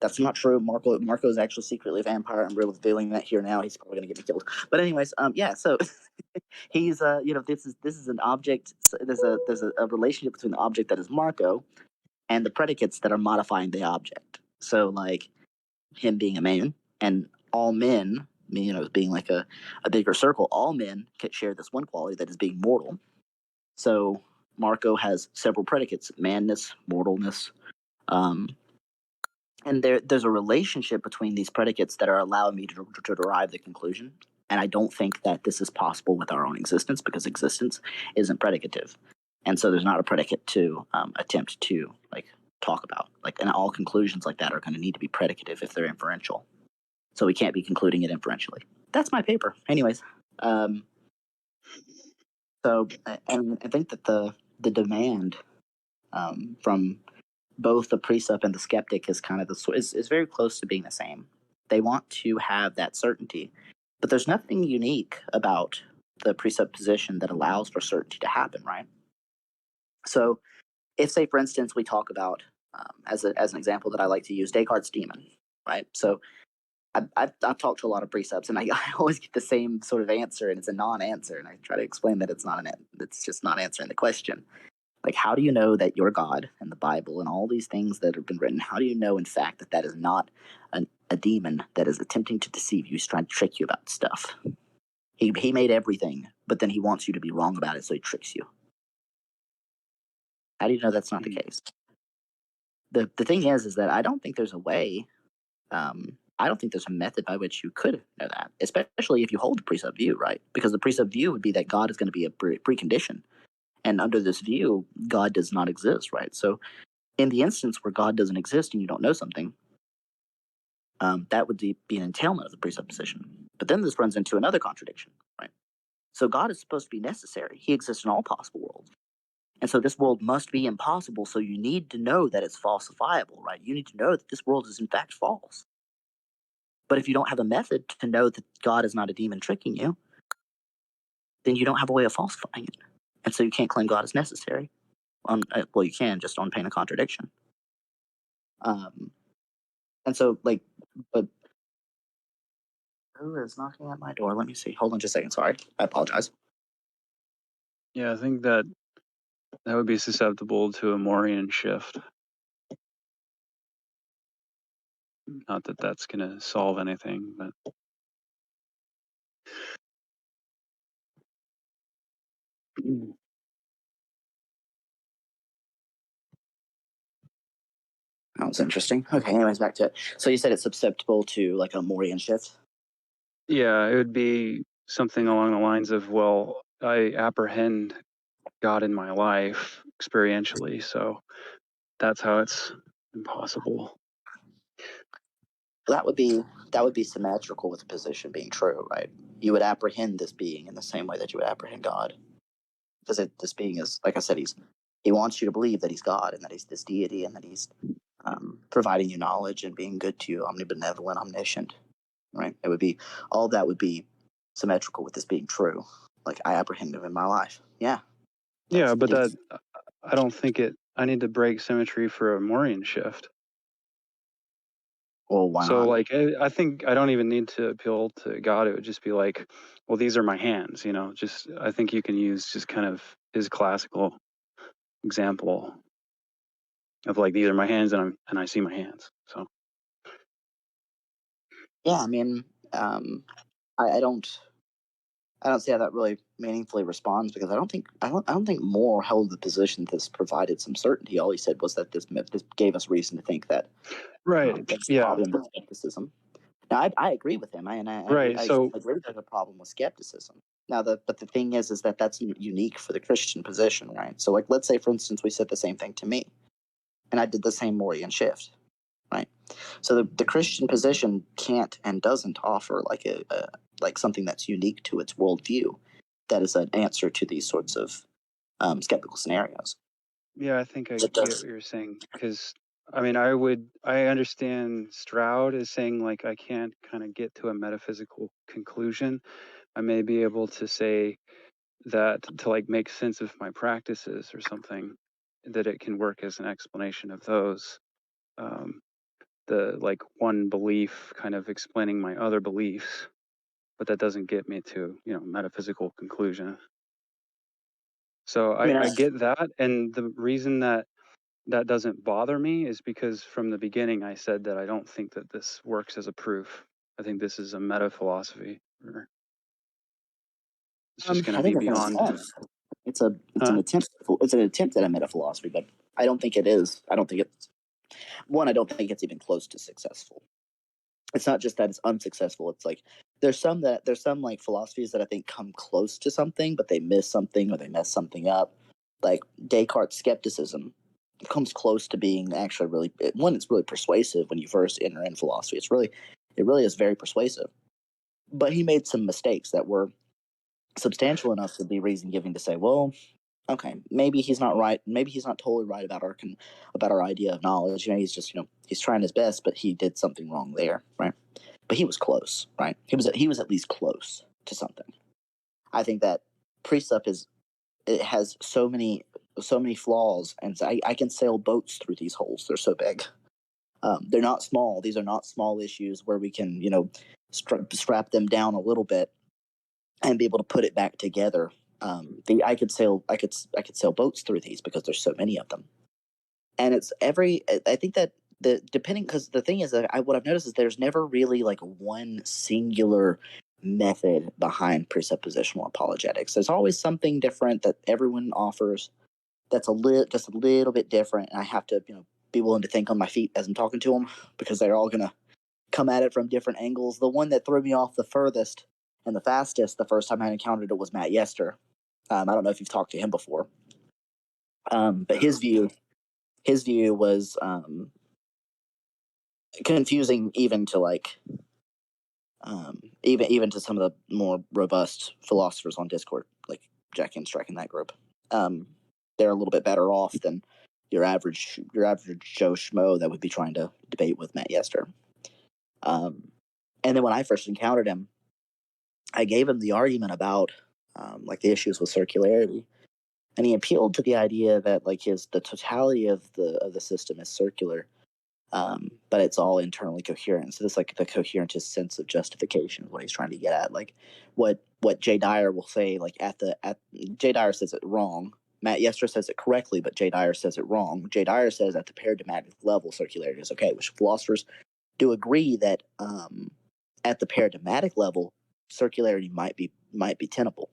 That's not true. Marco is actually secretly a vampire. I'm really feeling that here now. He's probably going to get me killed. But anyways, yeah. So he's this is an object. There's a relationship between the object that is Marco and the predicates that are modifying the object. So, like, him being a man and all men, being like a bigger circle, all men could share this one quality, that is being mortal. So Marco has several predicates: manness, mortalness. And there's a relationship between these predicates that are allowing me to derive the conclusion. And I don't think that this is possible with our own existence, because existence isn't predicative. And so there's not a predicate to attempt to talk about. And all conclusions like that are going to need to be predicative if they're inferential. So we can't be concluding it inferentially. That's my paper. Anyways, so and I think that the demand from both the precept and the skeptic is kind of is very close to being the same. They want to have that certainty, but there's nothing unique about the presupposition that allows for certainty to happen, right? So, if, say, for instance, we talk about as an example that I like to use, Descartes' demon, right? So I've talked to a lot of precepts, and I always get the same sort of answer, and it's a non-answer, and I try to explain that it's just not answering the question. Like, how do you know that your God and the Bible and all these things that have been written, how do you know, in fact, that is not a demon that is attempting to deceive you? He's trying to trick you about stuff. He made everything, but then he wants you to be wrong about it, so he tricks you. How do you know that's not the case? The thing is that I don't think there's a way I don't think there's a method by which you could know that, especially if you hold the precept view, right? Because the precept view would be that God is going to be a precondition. And under this view, God does not exist, right? So in the instance where God doesn't exist and you don't know something, that would be an entailment of the presupposition. But then this runs into another contradiction, right? So God is supposed to be necessary. He exists in all possible worlds. And so this world must be impossible. So you need to know that it's falsifiable, right? You need to know that this world is in fact false. But if you don't have a method to know that God is not a demon tricking you, then you don't have a way of falsifying it. And so you can't claim God is necessary. Well, you can just on pain of contradiction. And so, like, but who is knocking at my door? Let me see. Hold on just a second. Sorry. I apologize. Yeah, I think that would be susceptible to a Morian shift. Not that that's going to solve anything, but That was interesting. Okay, anyways, back to it. So you said it's susceptible to like a Morian shift? yeah, it would be something along the lines of, well, I apprehend God in my life experientially, so that's how it's impossible. That would be symmetrical with the position being true, right? You would apprehend this being in the same way that you would apprehend God, because this being is, like I said, he wants you to believe that he's God and that he's this deity and that he's providing you knowledge and being good to you, omnibenevolent, omniscient, right? It would be all that would be symmetrical with this being true. Like I apprehend him in my life. Yeah. Yeah, but that I don't think it. I need to break symmetry for a Morian shift. Well, why so not? Like I think I don't even need to appeal to God. It would just be like, well, these are my hands, just I think you can use just kind of his classical example of like, these are my hands and I see my hands. So yeah, I mean, I don't see how that really meaningfully responds, because I don't think Moore held the position that this provided some certainty. All he said was that this gave us reason to think that there's a problem with skepticism. Now, I agree with him. I agree there's a problem with skepticism. Now, but the thing is that that's unique for the Christian position, right? So, like, let's say, for instance, we said the same thing to me, and I did the same Morian shift, right? So the Christian position can't and doesn't offer like like something that's unique to its worldview that is an answer to these sorts of skeptical scenarios. Yeah, I think I get what you're saying, because I mean, I understand Stroud is saying like, I can't kind of get to a metaphysical conclusion. I may be able to say that to like make sense of my practices or something, that it can work as an explanation of those. The like one belief kind of explaining my other beliefs, but that doesn't get me to, metaphysical conclusion. So I get that. And the reason that doesn't bother me is because from the beginning I said that I don't think that this works as a proof. I think this is a meta philosophy. It's just going to be beyond. It's an attempt. It's an attempt at a meta philosophy, but I don't think it is. I don't think it's one. I don't think it's even close to successful. It's not just that it's unsuccessful. It's like there's some like philosophies that I think come close to something, but they miss something or they mess something up. Like Descartes' skepticism comes close to being actually really one. It's really persuasive when you first enter in philosophy. It really is very persuasive. But he made some mistakes that were substantial enough to be reason giving to say, well, okay, maybe he's not right. Maybe he's not totally right about our idea of knowledge. He's just he's trying his best, but he did something wrong there, right? But he was close, right? He was at least close to something. I think that precept it has so many flaws, and I can sail boats through these holes. They're so big. They're not small. These are not small issues where we can strap them down a little bit and be able to put it back together. I could sail boats through these because there's so many of them, and I think that because the thing is that what I've noticed is there's never really like one singular method behind presuppositional apologetics. There's always something different that everyone offers that's just a little bit different, and I have to be willing to think on my feet as I'm talking to them, because they're all gonna come at it from different angles. The one that threw me off the furthest and the fastest the first time I encountered it was Matt Yester. I don't know if you've talked to him before, but his view was confusing even to like even to some of the more robust philosophers on Discord, like Jack Instrike in that group. They're a little bit better off than your average Joe Schmo that would be trying to debate with Matt Yester. And then when I first encountered him, I gave him the argument about like the issues with circularity, and he appealed to the idea that like the totality of the system is circular, but it's all internally coherent. So this like the coherentist sense of justification is what he's trying to get at. Like what Jay Dyer will say, like at Jay Dyer says it wrong. Matt Yester says it correctly, but Jay Dyer says it wrong. Jay Dyer says at the paradigmatic level, circularity is okay, which philosophers do agree that at the paradigmatic level, circularity might be tenable.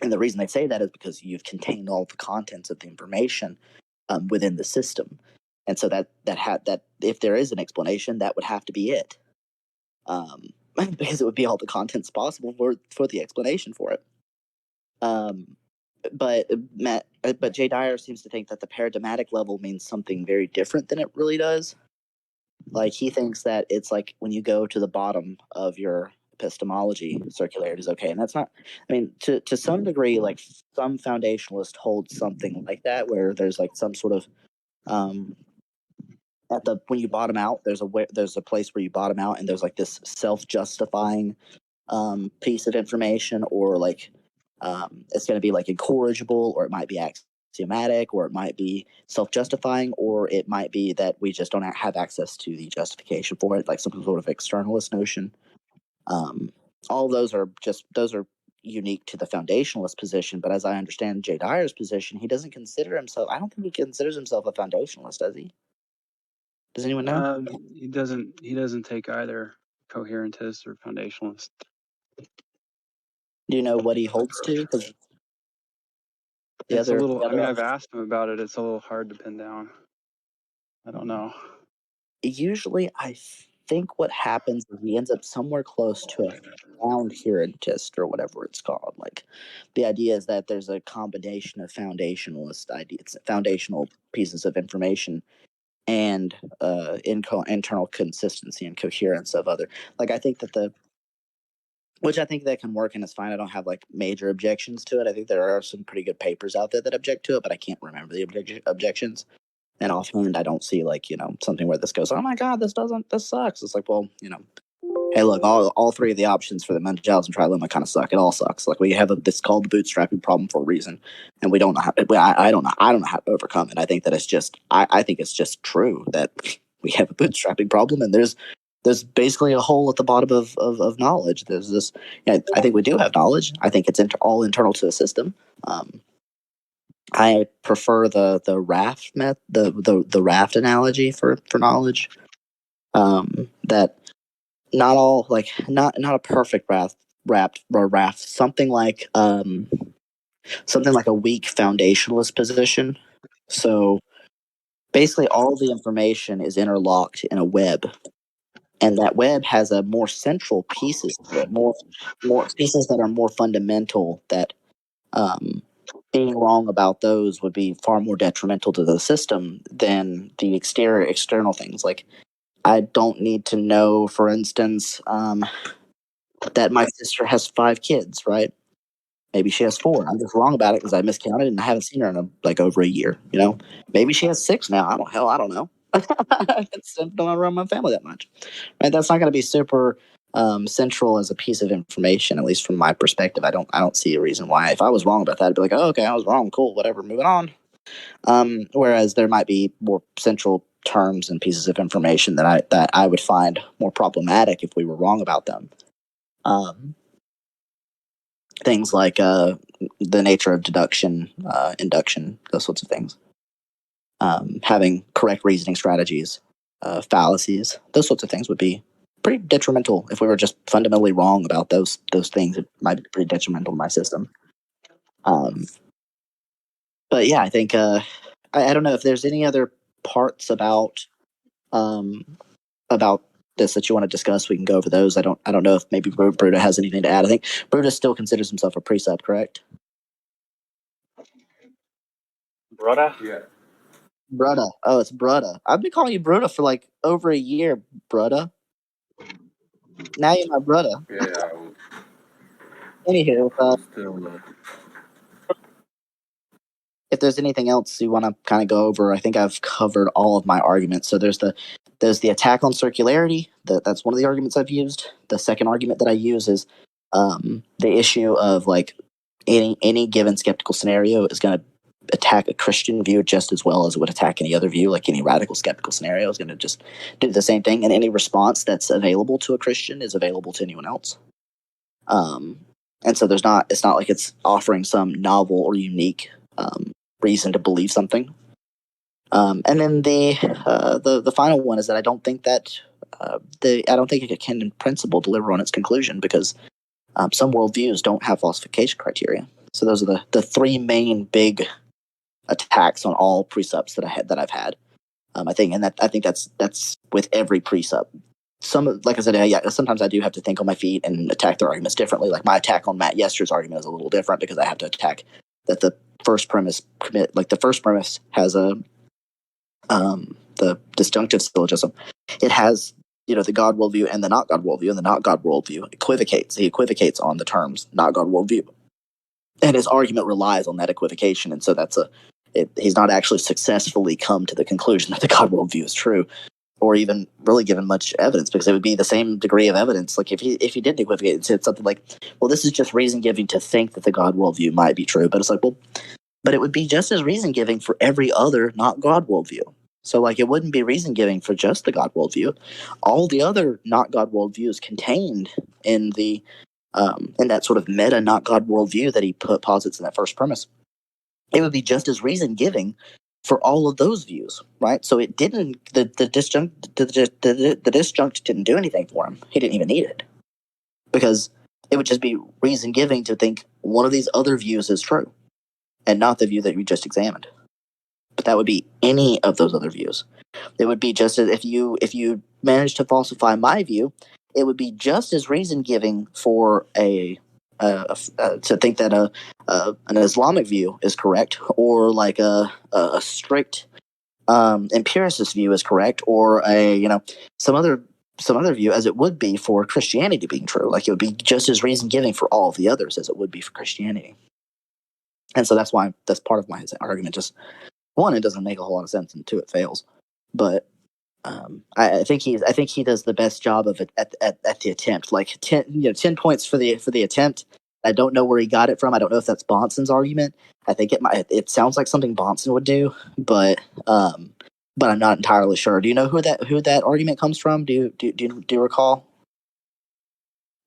And the reason they say that is because you've contained all the contents of the information within the system, and so that if there is an explanation, that would have to be it, because it would be all the contents possible for the explanation for it. But Jay Dyer seems to think that the paradigmatic level means something very different than it really does. Like he thinks that it's like when you go to the bottom of your epistemology, circularity is okay, and that's not. I mean, to some degree, like some foundationalists hold something like that, where there's like some sort of when you bottom out, there's a place where you bottom out, and there's like this self-justifying piece of information, or like it's going to be like incorrigible, or it might be axiomatic, or it might be self-justifying, or it might be that we just don't have access to the justification for it, like some sort of externalist notion. All of those are unique to the foundationalist position, but as I understand Jay Dyer's position, he doesn't consider himself. I don't think he considers himself a foundationalist, does he? Does anyone know? He doesn't take either coherentist or foundationalist. Do you know what he holds to? Because It's a little. I mean, I've asked him about it. It's a little hard to pin down. I don't know. Usually, I think what happens is he ends up somewhere close to a coherentist or whatever it's called. Like, the idea is that there's a combination of foundationalist ideas, foundational pieces of information, and internal consistency and coherence of other. Like, I think that which I think that can work and it's fine. I don't have like major objections to it. I think there are some pretty good papers out there that object to it, but I can't remember the objections. And offhand, I don't see like something where this goes, oh my god, this sucks. It's like, well, hey, look, all three of the options for the Munchausen trilemma kind of suck. It all sucks. Like we have this called the bootstrapping problem for a reason, and we don't know how. I don't know how to overcome it. I think that it's just I think it's just true that we have a bootstrapping problem, and there's basically a hole at the bottom of knowledge. There's this. I think we do have knowledge. I think it's all internal to the system. I prefer the raft the raft analogy for knowledge. That not all like not a perfect raft. Something like a weak foundationalist position. So basically, all the information is interlocked in a web, and that web has a more central pieces to it, more pieces that are more fundamental. That being wrong about those would be far more detrimental to the system than the external things. Like I don't need to know, for instance, that my sister has 5 kids, right? Maybe she has 4. I'm just wrong about it because I miscounted and I haven't seen her in over a year. Maybe she has 6 now. I don't know. It's don't run my family that much, right? That's not going to be super central as a piece of information, at least from my perspective. I don't see a reason why. If I was wrong about that, I'd be like, oh, okay, I was wrong. Cool, whatever. Moving on. Whereas there might be more central terms and pieces of information that I would find more problematic if we were wrong about them. Things like the nature of deduction, induction, those sorts of things. Having correct reasoning strategies, fallacies, those sorts of things would be pretty detrimental if we were just fundamentally wrong about those things. It might be pretty detrimental to my system. But yeah, I think I don't know if there's any other parts about this that you want to discuss, we can go over those. I don't know if maybe Bruta has anything to add. I think Bruta still considers himself a precept, correct? Brother? Yeah. Bruta. Oh, it's Bruta. I've been calling you Bruta for like over a year, Bruta. Now you're my Bruta. Yeah. Anywho, Still. if there's anything else you want to kind of go over, I think I've covered all of my arguments. So there's the attack on circularity. That's one of the arguments I've used. The second argument that I use is the issue of like any given skeptical scenario is going to attack a Christian view just as well as it would attack any other view. Like any radical skeptical scenario is going to just do the same thing, and any response that's available to a Christian is available to anyone else. And so it's not like it's offering some novel or unique reason to believe something. And then the final one is that I don't think that I don't think it can in principle deliver on its conclusion, because some worldviews don't have falsification criteria. So those are the three main big attacks on all precepts that I've had. I think that's with every precept. Like I said, yeah, sometimes I do have to think on my feet and attack their arguments differently. Like my attack on Matt Yester's argument is a little different, because I have to attack that the first premise has the disjunctive syllogism. It has the God worldview and the not God worldview, and the not God worldview equivocates. He equivocates on the terms not God worldview, and his argument relies on that equivocation. And so he's not actually successfully come to the conclusion that the God worldview is true, or even really given much evidence, because it would be the same degree of evidence. Like if he didn't equivocate and said something like, well, this is just reason giving to think that the God worldview might be true. But it's like, well, but it would be just as reason giving for every other not God worldview. So like it wouldn't be reason giving for just the God worldview. All the other not God worldviews contained in that sort of meta not God worldview that he posits in that first premise, it would be just as reason giving for all of those views, right? So it didn't the disjunct didn't do anything for him. He didn't even need it, because it would just be reason giving to think one of these other views is true, and not the view that you just examined. But that would be any of those other views. It would be just as if you managed to falsify my view, it would be just as reason giving for to think that an Islamic view is correct, or like a strict empiricist view is correct, or some other view, as it would be for Christianity being true. Like it would be just as reason giving for all of the others as it would be for Christianity. And so that's part of my argument. Just one, it doesn't make a whole lot of sense, and two, it fails. But I think he does the best job of it at the attempt. Like 10 points for the attempt. I don't know where he got it from. I don't know if that's Bonson's argument. I think it sounds like something Bonson would do, but I'm not entirely sure. Do you know who that argument comes from? Do you recall?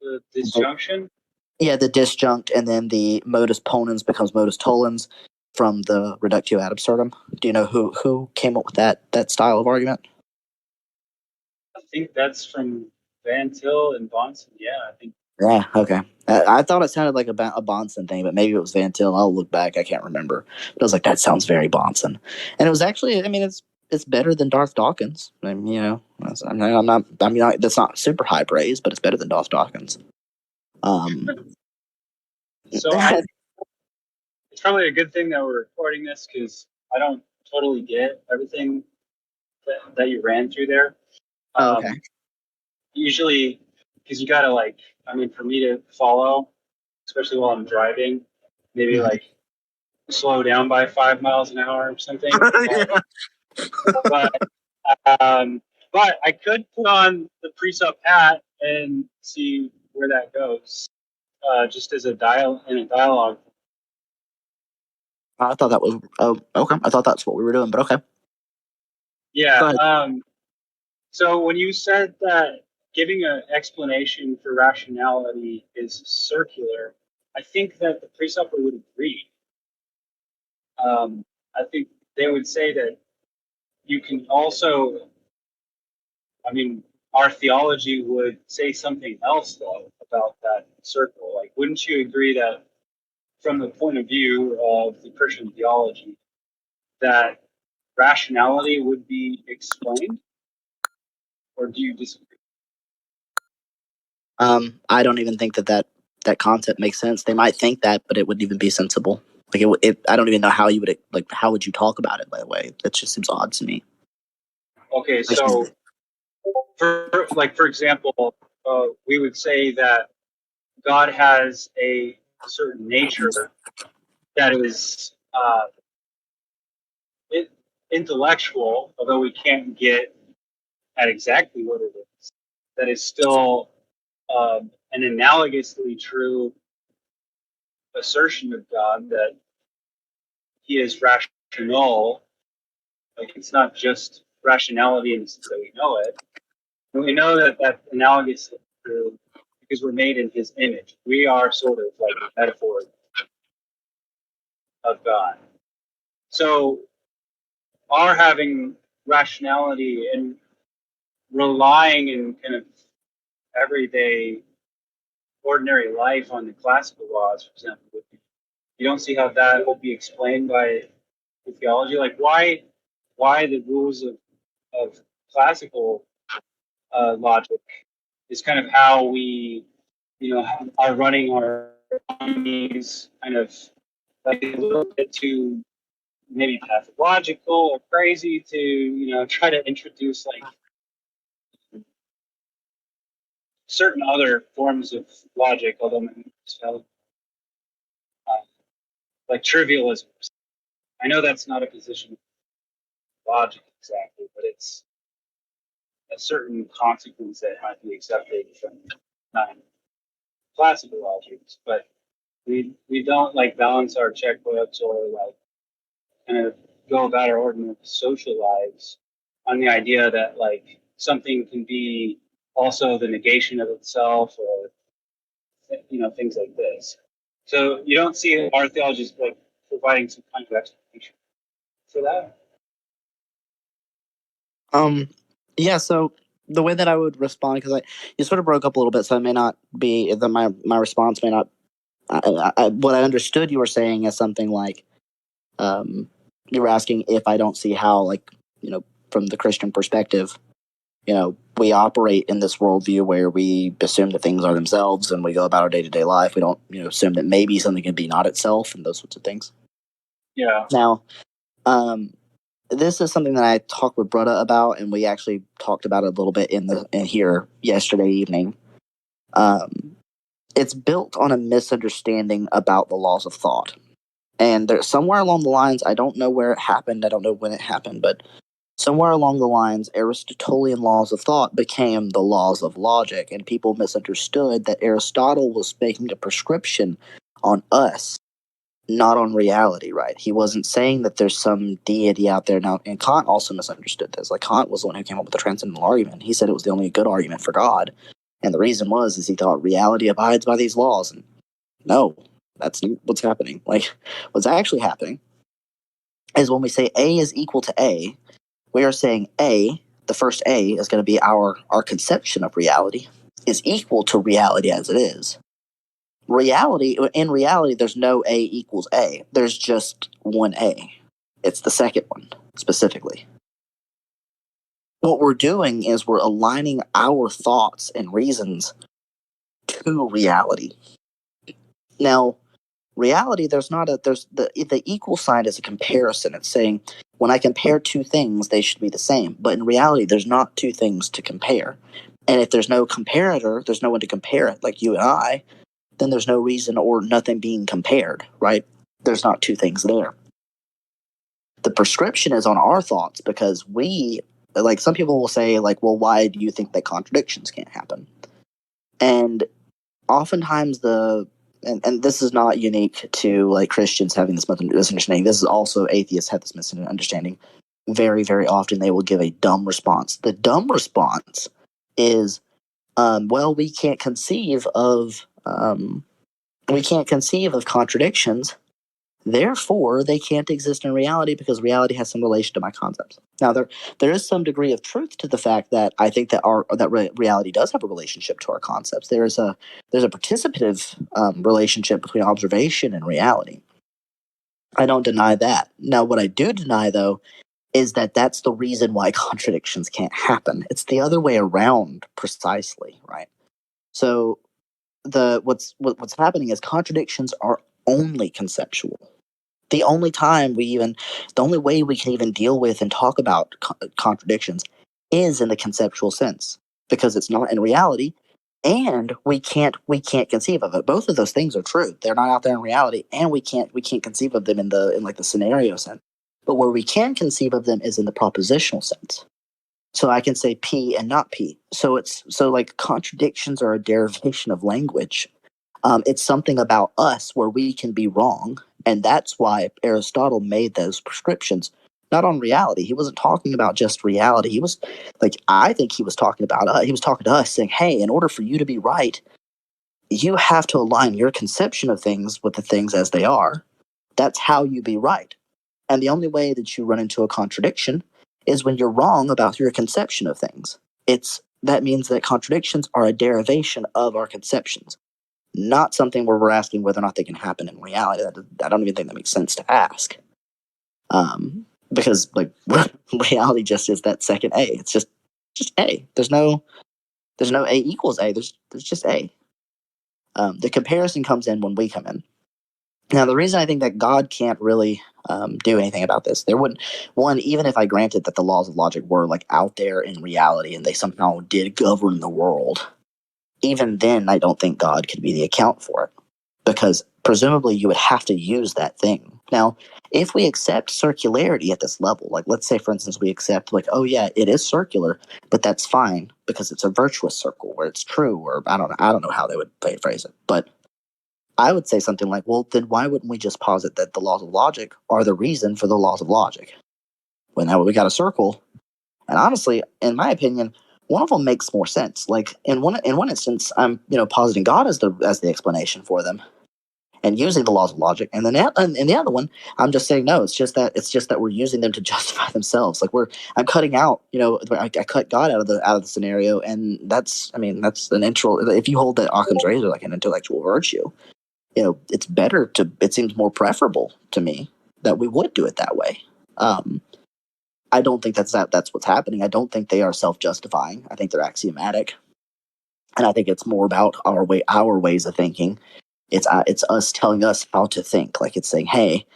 The disjunction? Yeah, the disjunct, and then the modus ponens becomes modus tollens from the reductio ad absurdum. Do you know who came up with that style of argument? I think that's from Van Til and Bonson. Yeah, I think. Yeah, okay. I thought it sounded like a Bonson thing, but maybe it was Van Til. I'll look back. I can't remember. But I was like, that sounds very Bonson. And it was actually, I mean, it's better than Darth Dawkins. I mean, that's not super high praise, but it's better than Darth Dawkins. So it's probably a good thing that we're recording this, because I don't totally get everything that you ran through there. Okay. Usually, because you gotta for me to follow, especially while I'm driving, maybe slow down by 5 miles an hour or something. But I could put on the precept hat and see where that goes, just as a dialogue. I thought that was okay. I thought that's what we were doing, but okay. Yeah. So when you said that giving an explanation for rationality is circular, I think that the preceptor would agree. I think they would say that you can also, our theology would say something else, though, about that circle. Like, wouldn't you agree that from the point of view of the Christian theology, that rationality would be explained? Or do you disagree? I don't even think that concept makes sense. They might think that, but it wouldn't even be sensible. Like I don't even know how you would how would you talk about it. By the way, that just seems odd to me. Okay, so for example, we would say that God has a certain nature that is intellectual, although we can't get at exactly what it is. That is still an analogously true assertion of God that He is rational. Like it's not just rationality in the sense that we know it. And we know that that's analogously true because we're made in His image. We are sort of like a metaphor of God. So our having rationality and relying in kind of everyday, ordinary life on the classical laws, for example, you don't see how that would be explained by the theology. Like why the rules of classical logic is kind of how we, are running our economies, kind of like a little bit too maybe pathological or crazy to try to introduce like certain other forms of logic, although maybe like trivialism. I know that's not a position of logic exactly, but it's a certain consequence that might be accepted from non-classical logics. But we don't like balance our checkbooks or like kind of go about our ordinary social lives on the idea that like something can be also the negation of itself or things like this. So you don't see our theology as like providing some kind of explanation for that. Yeah. So the way that I would respond, because you sort of broke up a little bit, so I may not be that my response may not. What I understood you were saying is something like, you were asking if I don't see how, like, from the Christian perspective, we operate in this worldview where we assume that things are themselves and we go about our day to day life. We don't, assume that maybe something can be not itself and those sorts of things. Yeah. Now, this is something that I talked with Brutta about, and we actually talked about it a little bit in here yesterday evening. It's built on a misunderstanding about the laws of thought, and there's somewhere along the lines, I don't know where it happened, I don't know when it happened, but somewhere along the lines, Aristotelian laws of thought became the laws of logic, and people misunderstood that Aristotle was making a prescription on us, not on reality, right? He wasn't saying that there's some deity out there now, and Kant also misunderstood this. Like, Kant was the one who came up with the transcendental argument. He said it was the only good argument for God, and the reason is he thought reality abides by these laws, and no, that's what's happening. Like, what's actually happening is when we say A is equal to A, we are saying A, the first A, is going to be our conception of reality, is equal to reality as it is. In reality, there's no A equals A. There's just one A. It's the second one, specifically. What we're doing is we're aligning our thoughts and reasons to reality. Now, reality, there's the equal sign is a comparison. It's saying when I compare two things, they should be the same. But in reality, there's not two things to compare. And if there's no comparator, there's no one to compare it, like you and I, then there's no reason or nothing being compared, right? There's not two things there. The prescription is on our thoughts because like some people will say, like, well, why do you think that contradictions can't happen? And oftentimes and this is not unique to like Christians having this misunderstanding. This is also atheists have this misunderstanding. Very, very often they will give a dumb response. The dumb response is, well, we can't conceive of contradictions. Therefore, they can't exist in reality because reality has some relation to my concepts. Now, there is some degree of truth to the fact that I think that reality does have a relationship to our concepts. There's a participative relationship between observation and reality. I don't deny that. Now, what I do deny, though, is that that's the reason why contradictions can't happen. It's the other way around, precisely, right? So what's happening is contradictions are only conceptual. The only way we can even deal with and talk about contradictions is in the conceptual sense, because it's not in reality, and we can't conceive of it. Both of those things are true. They're not out there in reality, and we can't conceive of them in like the scenario sense. But where we can conceive of them is in the propositional sense. So I can say P and not P. So like contradictions are a derivation of language. It's something about us where we can be wrong, and that's why Aristotle made those prescriptions not on reality. He wasn't talking about just reality. He was I think he was talking about he was talking to us, saying, "Hey, in order for you to be right, you have to align your conception of things with the things as they are. That's how you be right. And the only way that you run into a contradiction is when you're wrong about your conception of things. That means that contradictions are a derivation of our conceptions, not something where we're asking whether or not they can happen in reality. I don't even think that makes sense to ask, because reality just is that second A. It's just A. There's no A equals A. There's just A. The comparison comes in when we come in. Now, the reason I think that God can't really do anything about this, there wouldn't, one, even if I granted that the laws of logic were out there in reality and they somehow did govern the world, even then I don't think God could be the account for it, because presumably you would have to use that thing. Now, if we accept circularity at this level, let's say, for instance, we accept oh yeah, it is circular, but that's fine because it's a virtuous circle where it's true, or I don't know how they would phrase it, but I would say something like, well, then why wouldn't we just posit that the laws of logic are the reason for the laws of logic? When now we got a circle, and honestly, in my opinion, one of them makes more sense. In one instance, I'm positing God as the explanation for them, and using the laws of logic, and then in the other one, I'm just saying no. It's just that we're using them to justify themselves. I'm cutting out. I cut God out of the scenario, and that's an intro. If you hold that Occam's razor like an intellectual virtue, it seems more preferable to me that we would do it that way. I don't think that's what's happening. I don't think they are self-justifying. I think they're axiomatic, and I think it's more about our ways of thinking. It's us telling us how to think. It's saying, hey,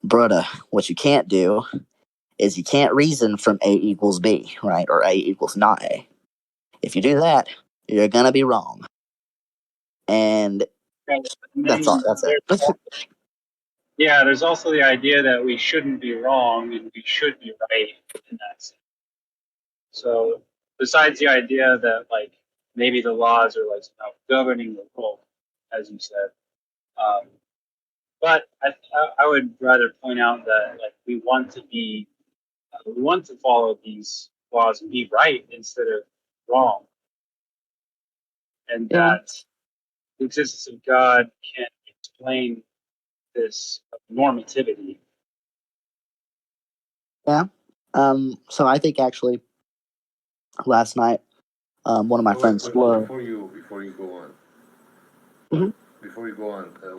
brother, what you can't do is you can't reason from A equals B, right? Or A equals not A. If you do that, you're gonna be wrong. And that's all. That's it. Yeah, there's also the idea that we shouldn't be wrong and we should be right in that sense. So besides the idea that maybe the laws are somehow governing the world, as you said, but I would rather point out that we want to follow these laws and be right instead of wrong, and that the existence of God can explain this normativity. Yeah. So I think actually last night, one of my friends, Before you go on, mm-hmm.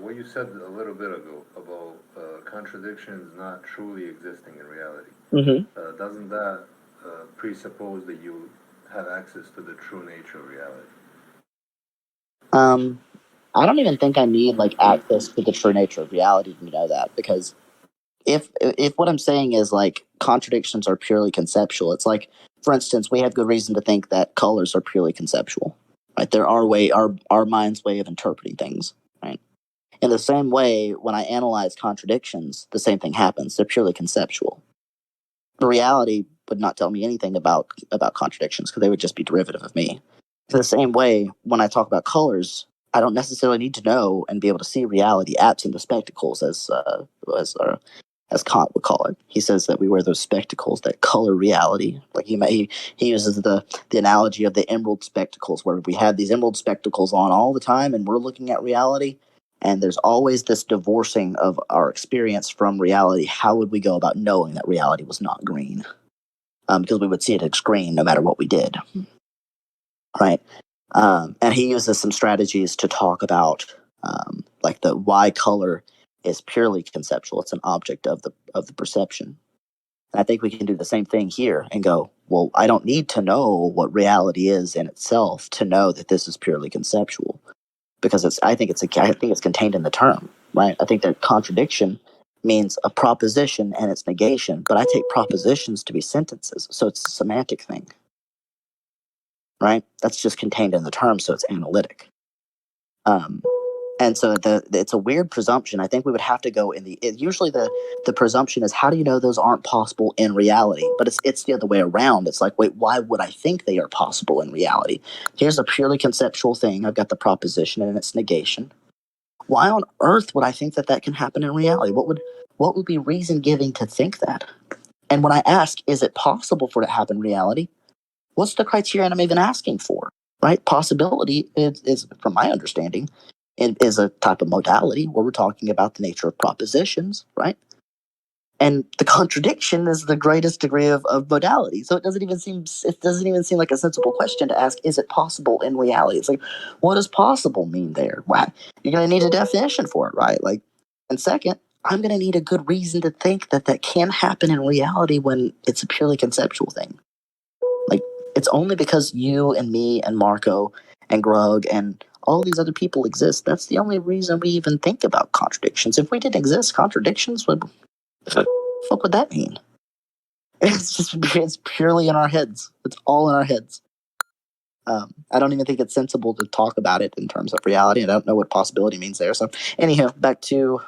What you said a little bit ago about contradictions not truly existing in reality, Mm-hmm. doesn't that presuppose that you have access to the true nature of reality? I don't even think I need access to the true nature of reality to know that, because if what I'm saying is contradictions are purely conceptual, it's for instance, we have good reason to think that colors are purely conceptual, right? They're our mind's way of interpreting things, right? In the same way, when I analyze contradictions, the same thing happens. They're purely conceptual. The reality would not tell me anything about contradictions, because they would just be derivative of me. In the same way, when I talk about colors, I don't necessarily need to know and be able to see reality absent the spectacles, as Kant would call it. He says that we wear those spectacles that color reality. He uses the analogy of the emerald spectacles, where we have these emerald spectacles on all the time, and we're looking at reality, and there's always this divorcing of our experience from reality. How would we go about knowing that reality was not green? Because we would see it as green no matter what we did, right? And he uses some strategies to talk about the why color is purely conceptual. It's an object of the perception. And I think we can do the same thing here and go, well, I don't need to know what reality is in itself to know that this is purely conceptual, because I think it's contained in the term, right? I think that contradiction means a proposition and its negation, but I take propositions to be sentences, so it's a semantic thing, right? That's just contained in the term, so it's analytic. And so it's a weird presumption. I think we would have to go usually the presumption is, how do you know those aren't possible in reality? But it's the other way around. It's like, wait, why would I think they are possible in reality? Here's a purely conceptual thing. I've got the proposition and its negation. Why on earth would I think that can happen in reality? What would be reason giving to think that? And when I ask, is it possible for it to happen in reality? What's the criterion I'm even asking for? Right? Possibility is, from my understanding, is a type of modality where we're talking about the nature of propositions, right? And the contradiction is the greatest degree of modality. So it doesn't even seem like a sensible question to ask, is it possible in reality? It's like, what does possible mean there? Why? You're going to need a definition for it, right? Like, and second, I'm going to need a good reason to think that can happen in reality when it's a purely conceptual thing. Like, it's only because you and me and Marco and Grug and all these other people exist. That's the only reason we even think about contradictions. If we didn't exist, contradictions would... What would that mean? It's purely in our heads. It's all in our heads. I don't even think it's sensible to talk about it in terms of reality. I don't know what possibility means there. So, anyhow, back to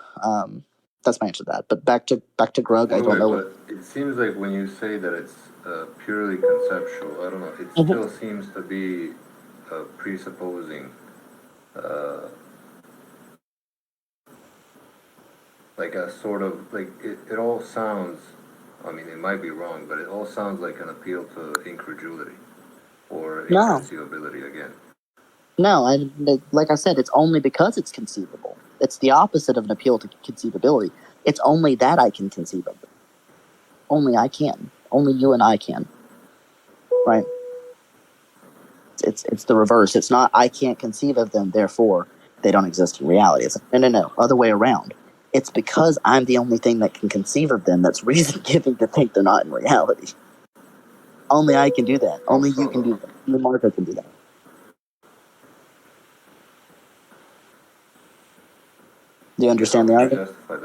that's my answer to that. But back to Grug. I don't know. But it seems like when you say that it's purely conceptual, I don't know. It still seems to be presupposing. Like a sort of, like, it all sounds, I mean, it might be wrong, but it all sounds like an appeal to incredulity or inconceivability again. No, like I said, it's only because it's conceivable. It's the opposite of an appeal to conceivability. It's only that I can conceive of it. Only I can. Only you and I can. Right? It's the reverse. It's not, I can't conceive of them, therefore they don't exist in reality. It's like, no, other way around. It's because I'm the only thing that can conceive of them that's reason giving to think they're not in reality. Only I can do that. Only you can do that. Only Marco can do that. Do you understand the argument? Justify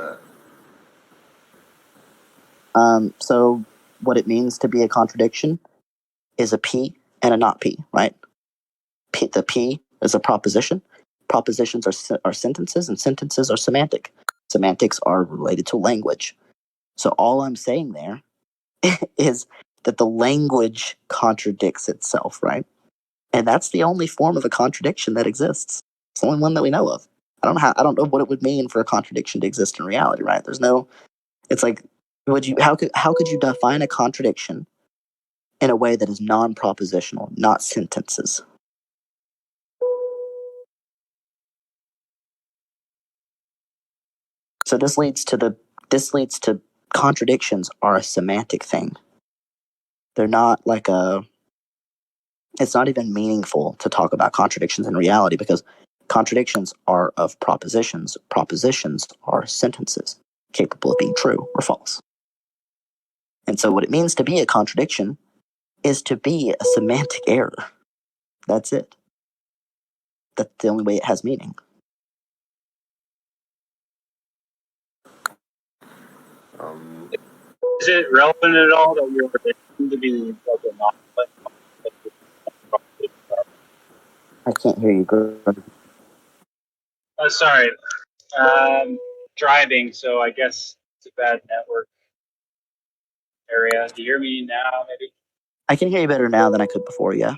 that. So what it means to be a contradiction is a P and a not P, right? The P is a proposition. Propositions are sentences, and sentences are semantic. Semantics are related to language. So all I'm saying there is that the language contradicts itself, right? And that's the only form of a contradiction that exists. It's the only one that we know of. I don't know what it would mean for a contradiction to exist in reality, right? There's no. It's like, how could you define a contradiction in a way that is non-propositional, not sentences? So this leads to contradictions are a semantic thing. They're not like it's not even meaningful to talk about contradictions in reality, because contradictions are of propositions. Propositions are sentences capable of being true or false. And so what it means to be a contradiction is to be a semantic error. That's it. That's the only way it has meaning. Is it relevant at all that you're to be like a non? I can't hear you, Grug. Oh, sorry. Driving, so I guess it's a bad network area. Do you hear me now, maybe? I can hear you better now than I could before, yeah.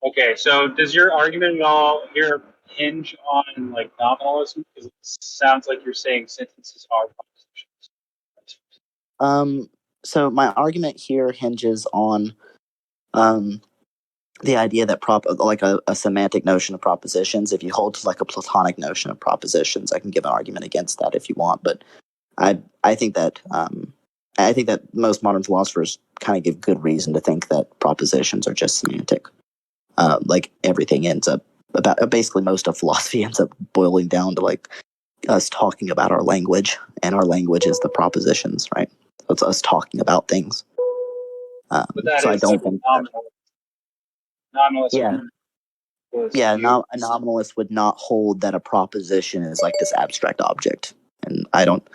Okay, so does your argument at all here hinge on like nominalism? Because it sounds like you're saying sentences are propositions. So my argument here hinges on the idea that like a semantic notion of propositions. If you hold to like a Platonic notion of propositions, I can give an argument against that if you want. But I think that most modern philosophers kind of give good reason to think that propositions are just semantic. Like everything ends up basically most of philosophy ends up boiling down to like us talking about our language, and our language is the propositions, right? It's us talking about things. But that so I is don't a think. nominalist Yeah. Yeah, view. a nominalist would not hold that a proposition is like this abstract object, and I don't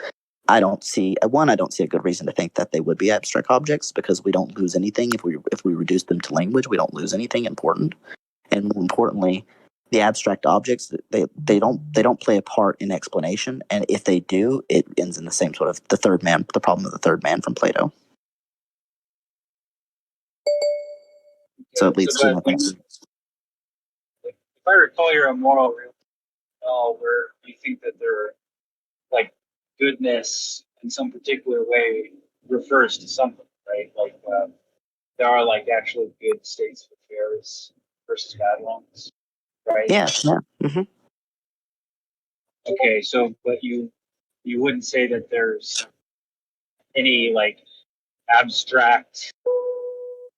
see I don't see a good reason to think that they would be abstract objects, because we don't lose anything if we reduce them to language. We don't lose anything important, and more importantly, the abstract objects, they don't play a part in explanation, and if they do, it ends in the same sort of the problem of the third man from Plato. So it leads to nothing. If I recall, you're a moral realist, where you think that there, like, goodness in some particular way refers to something, right? Like, there are like actually good states of affairs versus bad ones, right? Yeah. Mm-hmm. Okay, so but you wouldn't say that there's any like abstract,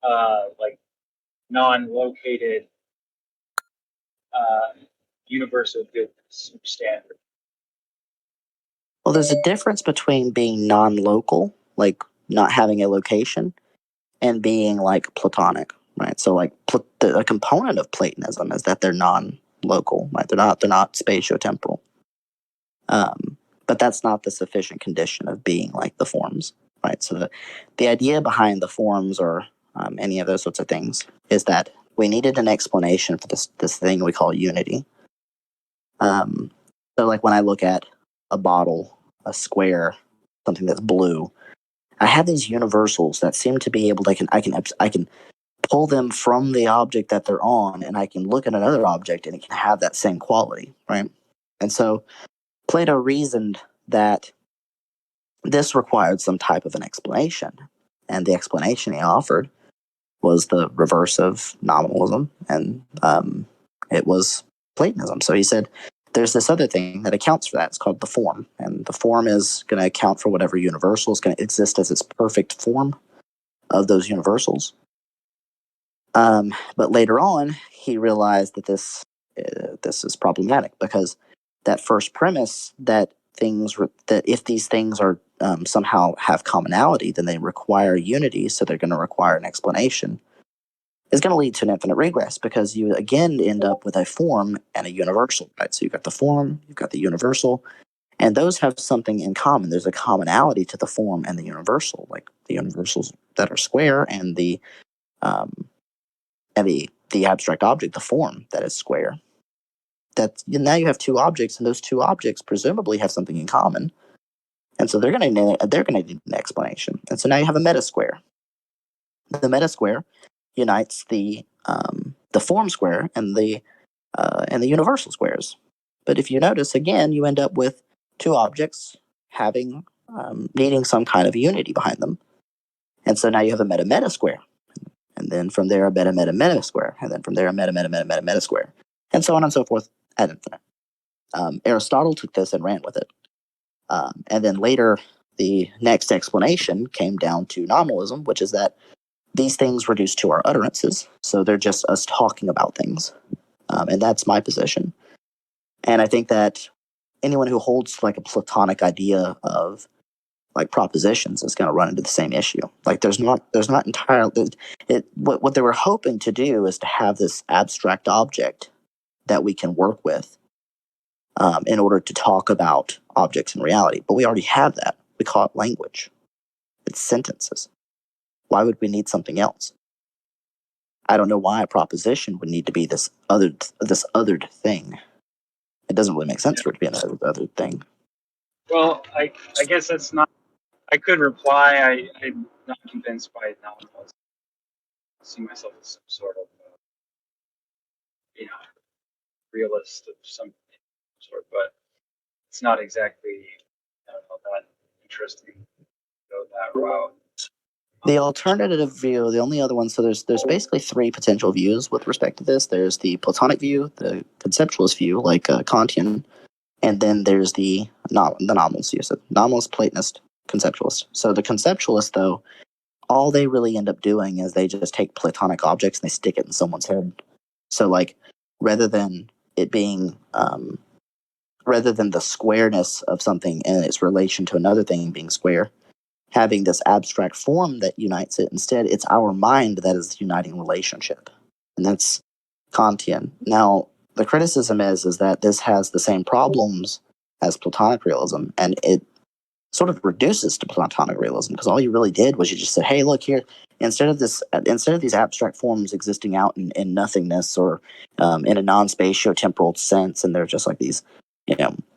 like non-located universal goodness or standard. Well, there's a difference between being non-local, like not having a location, and being like Platonic, right? So like a component of Platonism is that they're non-local, right? They're not spatio-temporal. But that's not the sufficient condition of being like the forms, right? So the idea behind the forms or any of those sorts of things is that we needed an explanation for this thing we call unity. So like when I look at a bottle, a square, something that's blue, I have these universals that seem to be able to I can pull them from the object that they're on, and I can look at another object and it can have that same quality, right? And so Plato reasoned that this required some type of an explanation, and the explanation he offered was the reverse of nominalism, and it was Platonism. So he said, there's this other thing that accounts for that. It's called the form, and the form is going to account for whatever universal is going to exist as its perfect form of those universals. But later on, he realized that this is problematic, because that first premise that if these things are somehow have commonality, then they require unity, so they're going to require an explanation, is going to lead to an infinite regress, because you again end up with a form and a universal, right? So you've got the form, you've got the universal, and those have something in common. There's a commonality to the form and the universal, like the universals that are square and the abstract object, the form that is square. That now you have two objects, and those two objects presumably have something in common, and so they're going to need an explanation. And so now you have a meta square. The meta square unites the form square and the universal squares. But if you notice, again, you end up with two objects having needing some kind of unity behind them, and so now you have a meta meta square, and then from there a meta meta meta square, and then from there a meta meta meta meta meta square, and so on and so forth ad infinitum. Aristotle took this and ran with it, and then later the next explanation came down to nominalism, which is that these things reduce to our utterances, so they're just us talking about things, and that's my position. And I think that anyone who holds like a Platonic idea of like propositions is going to run into the same issue. Like there's not entirely what they were hoping to do is to have this abstract object that we can work with in order to talk about objects in reality. But we already have that. We call it language. It's sentences. Why would we need something else? I don't know why a proposition would need to be this othered thing. It doesn't really make sense for it to be an othered thing. Well, I guess that's not. I could reply. I'm not convinced by nominalism. I see myself as some sort of, realist of some sort, but it's not exactly, I don't know, that interesting to go that route. The alternative view, the only other one, so there's basically three potential views with respect to this. There's the Platonic view, the conceptualist view, like Kantian, and then there's the nominalist view, so nominalist, Platonist, conceptualist. So the conceptualist, though, all they really end up doing is they just take Platonic objects and they stick it in someone's head. So like, rather than it being, rather than the squareness of something and its relation to another thing being square, having this abstract form that unites it. Instead, it's our mind that is the uniting relationship. And that's Kantian. Now, the criticism is that this has the same problems as Platonic realism, and it sort of reduces to Platonic realism, because all you really did was you just said, hey, look here, instead of these abstract forms existing out in nothingness or in a non-spatio-temporal sense, and they're just like these,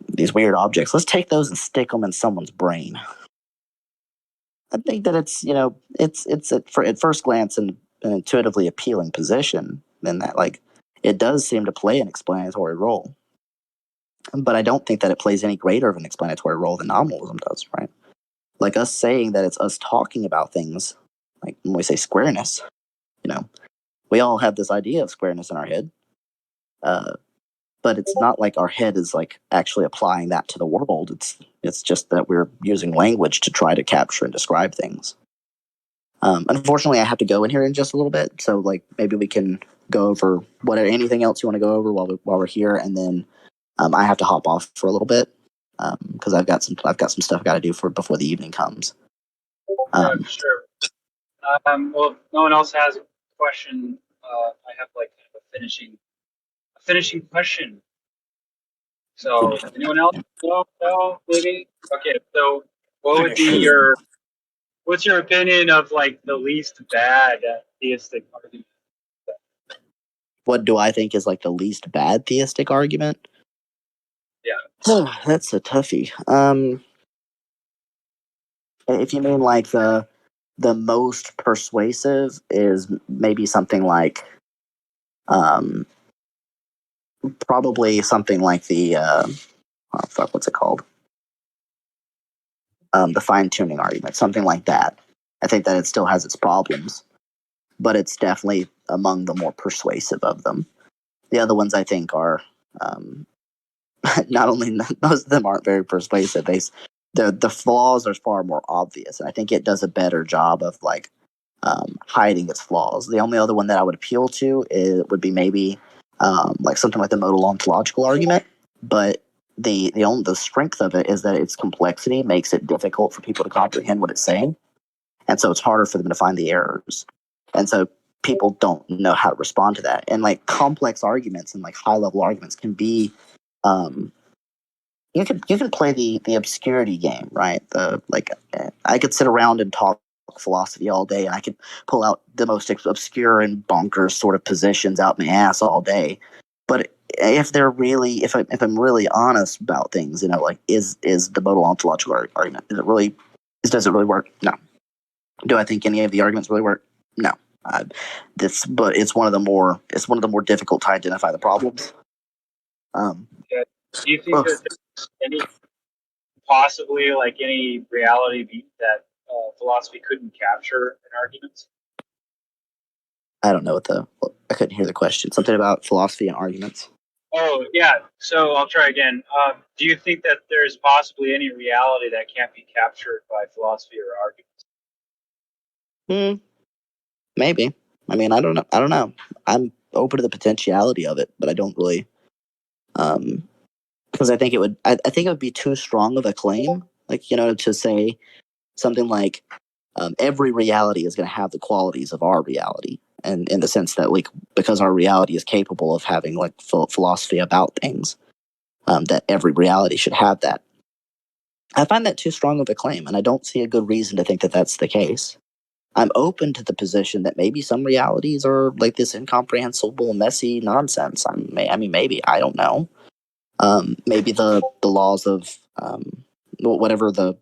these weird objects, let's take those and stick them in someone's brain. I think that it's at first glance an intuitively appealing position, in that like it does seem to play an explanatory role. But I don't think that it plays any greater of an explanatory role than nominalism does, right? Like us saying that it's us talking about things, like when we say squareness, we all have this idea of squareness in our head, but it's not like our head is like actually applying that to the world. It's just that we're using language to try to capture and describe things. Unfortunately, I have to go in here in just a little bit, so like maybe we can go over anything else you want to go over while we're here, and then I have to hop off for a little bit because I've got some stuff I got to do before the evening comes. Sure. Well, if no one else has a question, I have like kind of a finishing question. So, anyone else? No, maybe. Okay. So, what's your opinion of like the least bad theistic argument? What do I think is like the least bad theistic argument? Yeah. That's a toughie. If you mean like the most persuasive is maybe something like probably something like the what's it called? The fine-tuning argument, something like that. I think that it still has its problems, but it's definitely among the more persuasive of them. The other ones I think are not only most of them aren't very persuasive. The flaws are far more obvious, and I think it does a better job of like hiding its flaws. The only other one that I would appeal to would be maybe like something like the modal ontological argument, but the strength of it is that its complexity makes it difficult for people to comprehend what it's saying, and so it's harder for them to find the errors, and so people don't know how to respond to that. And like complex arguments and like high level arguments can be you can play the obscurity game, right? I could sit around and talk philosophy all day, and I could pull out the most obscure and bonkers sort of positions out my ass all day. But if I'm really honest about things, like is the modal ontological argument, does it really work? No. Do I think any of the arguments really work? No. But it's one of the more difficult to identify the problems. Yeah. Do you think that there's any reality that philosophy couldn't capture in arguments? I don't know I couldn't hear the question. Something about philosophy and arguments. Oh, yeah. So I'll try again. Do you think that there's possibly any reality that can't be captured by philosophy or arguments? Maybe. I mean, I don't know. I'm open to the potentiality of it, but I don't really, because I think it would be too strong of a claim, like, to say something like every reality is going to have the qualities of our reality, and in the sense that like because our reality is capable of having like philosophy about things, that every reality should have that. I find that too strong of a claim, and I don't see a good reason to think that that's the case. I'm open to the position that maybe some realities are like this incomprehensible, messy nonsense. Maybe, I don't know. Maybe the laws of whatever the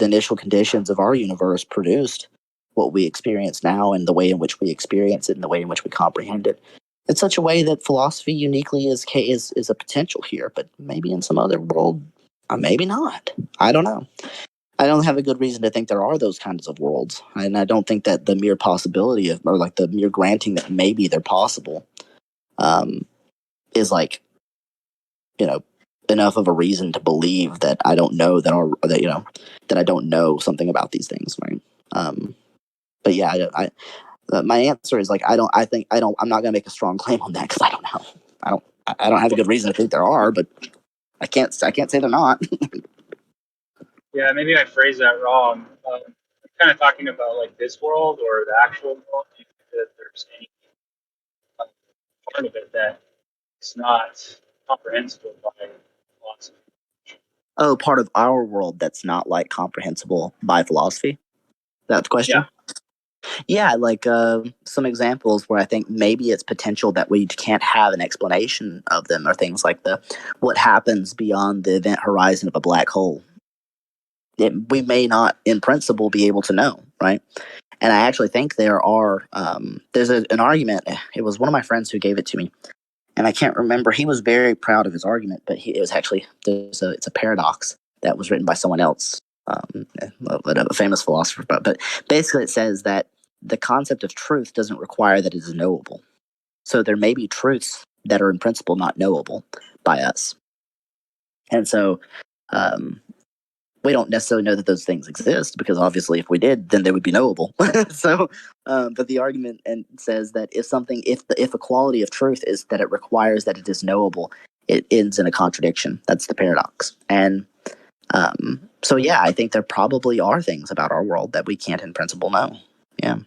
initial conditions of our universe produced what we experience now, and the way in which we experience it and the way in which we comprehend it in such a way that philosophy uniquely is a potential here, but maybe in some other world, maybe not. I don't know. I don't have a good reason to think there are those kinds of worlds, and I don't think that the mere possibility of, or like the mere granting that maybe they're possible, is like, enough of a reason to believe that I don't know that I don't know something about these things, right? But yeah, my answer is like I'm not going to make a strong claim on that because I don't know. I don't have a good reason to think there are, but I can't say they're not. Yeah, maybe I phrased that wrong. kind of talking about like this world or the actual world? Do you think that there's any part of it that is not comprehensible by philosophy? Oh, part of our world that's not like comprehensible by philosophy? That's the question? Yeah, like some examples where I think maybe it's potential that we can't have an explanation of them are things like the what happens beyond the event horizon of a black hole. We may not, in principle, be able to know, right? And I actually think there's an argument. It was one of my friends who gave it to me, and I can't remember. He was very proud of his argument, but it was actually it's a paradox that was written by someone else, a famous philosopher. But basically, it says that the concept of truth doesn't require that it is knowable. So there may be truths that are in principle not knowable by us, and so we don't necessarily know that those things exist because obviously, if we did, then they would be knowable. So, but the argument and says that if a quality of truth is that it requires that it is knowable, it ends in a contradiction. That's the paradox. And so, yeah, I think there probably are things about our world that we can't, in principle, know. Yeah.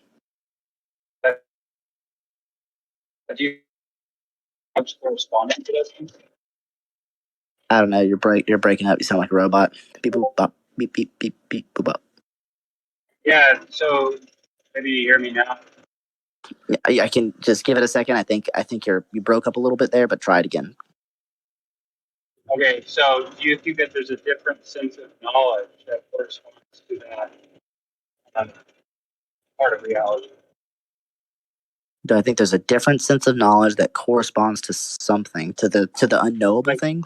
Do you have corresponding to that? I don't know. You're breaking up. You sound like a robot. Beep boop bop. Beep beep beep beep boop bop. Yeah. So maybe you hear me now. I can just give it a second. I think you broke up a little bit there, but try it again. Okay. So do you think that there's a different sense of knowledge that corresponds to that part of reality? Do I think there's a different sense of knowledge that corresponds to something, to the unknowable thing?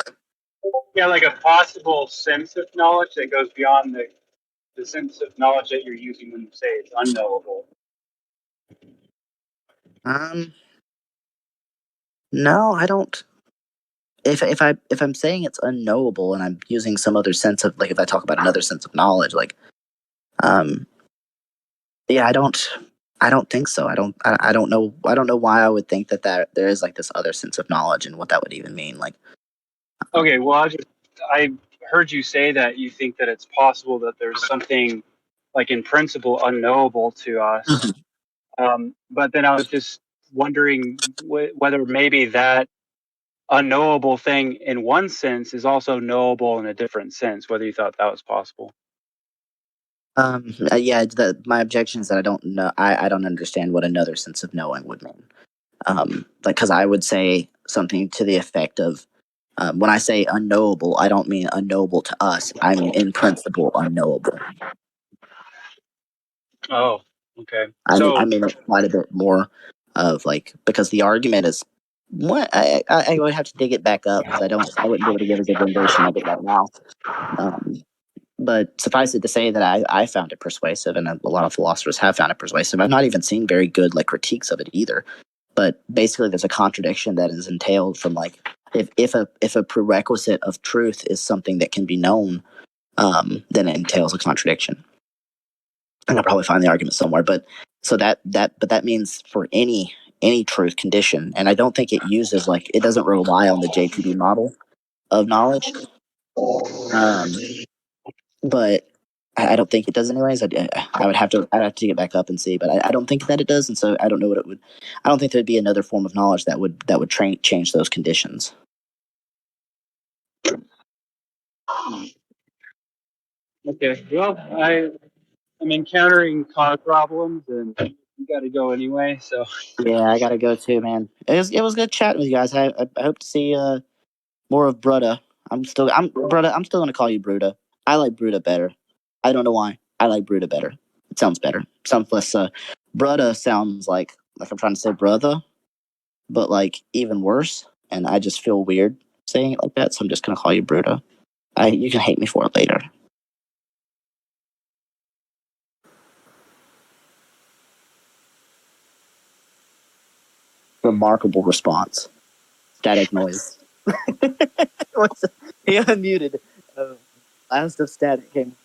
Yeah, like a possible sense of knowledge that goes beyond the sense of knowledge that you're using when you say it's unknowable. No, I don't. If I'm saying it's unknowable and I'm using some other sense of, like, if I talk about another sense of knowledge, like, yeah, I don't think so. I don't know why I would think that there is like this other sense of knowledge and what that would even mean. Like, Okay, well, I heard you say that you think that it's possible that there's something like in principle unknowable to us. But then I was just wondering whether maybe that unknowable thing in one sense is also knowable in a different sense, whether you thought that was possible. yeah, my objection is that I don't know. I don't understand what another sense of knowing would mean. Like, because I would say something to the effect of, when I say unknowable, I don't mean unknowable to us. I mean, in principle, unknowable. Oh, okay. I mean it quite a bit more of, like, because the argument is what I would have to dig it back up because I wouldn't be able to give a good rendition of it right now. But suffice it to say that I found it persuasive, and a lot of philosophers have found it persuasive. I've not even seen very good like critiques of it either. But basically, there's a contradiction that is entailed from, like, if a prerequisite of truth is something that can be known, then it entails a contradiction. And I'll probably find the argument somewhere. But so that means for any truth condition, and I don't think it uses, like, it doesn't rely on the JTB model of knowledge. But I don't think it does anyways. I'd have to get back up and see, but I don't think that it does, and so I don't know what it would. I don't think there'd be another form of knowledge that would change those conditions. Okay. Well, I'm encountering car problems, and you got to go anyway. So Yeah, I gotta go too, man. It was good chatting with you guys. I hope to see more of Bruda. I'm still gonna call you Bruda. I like Bruda better. I don't know why. I like Bruda better. It sounds better. Sounds less. Bruda sounds like I'm trying to say brother, but like even worse. And I just feel weird saying it like that, so I'm just gonna call you Bruda. You can hate me for it later. Remarkable response. Static noise. He unmuted. Last of static came.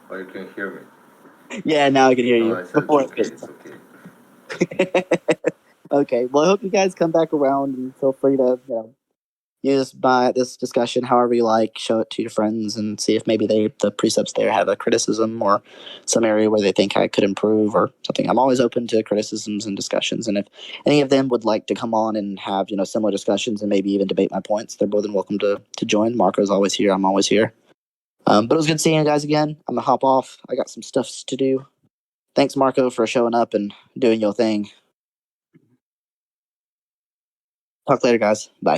Oh, you can hear me. Yeah, now I can hear No, you. I said Before it's okay. Okay. Well, I hope you guys come back around and feel free to, use this discussion however you like. Show it to your friends and see if maybe the precepts there have a criticism or some area where they think I could improve or something. I'm always open to criticisms and discussions, and if any of them would like to come on and have similar discussions and maybe even debate my points, they're more than welcome to join. Marco's always here. I'm always here. But it was good seeing you guys again. I'm gonna hop off. I got some stuff to do. Thanks, Marco, for showing up and doing your thing. Talk later, guys. Bye.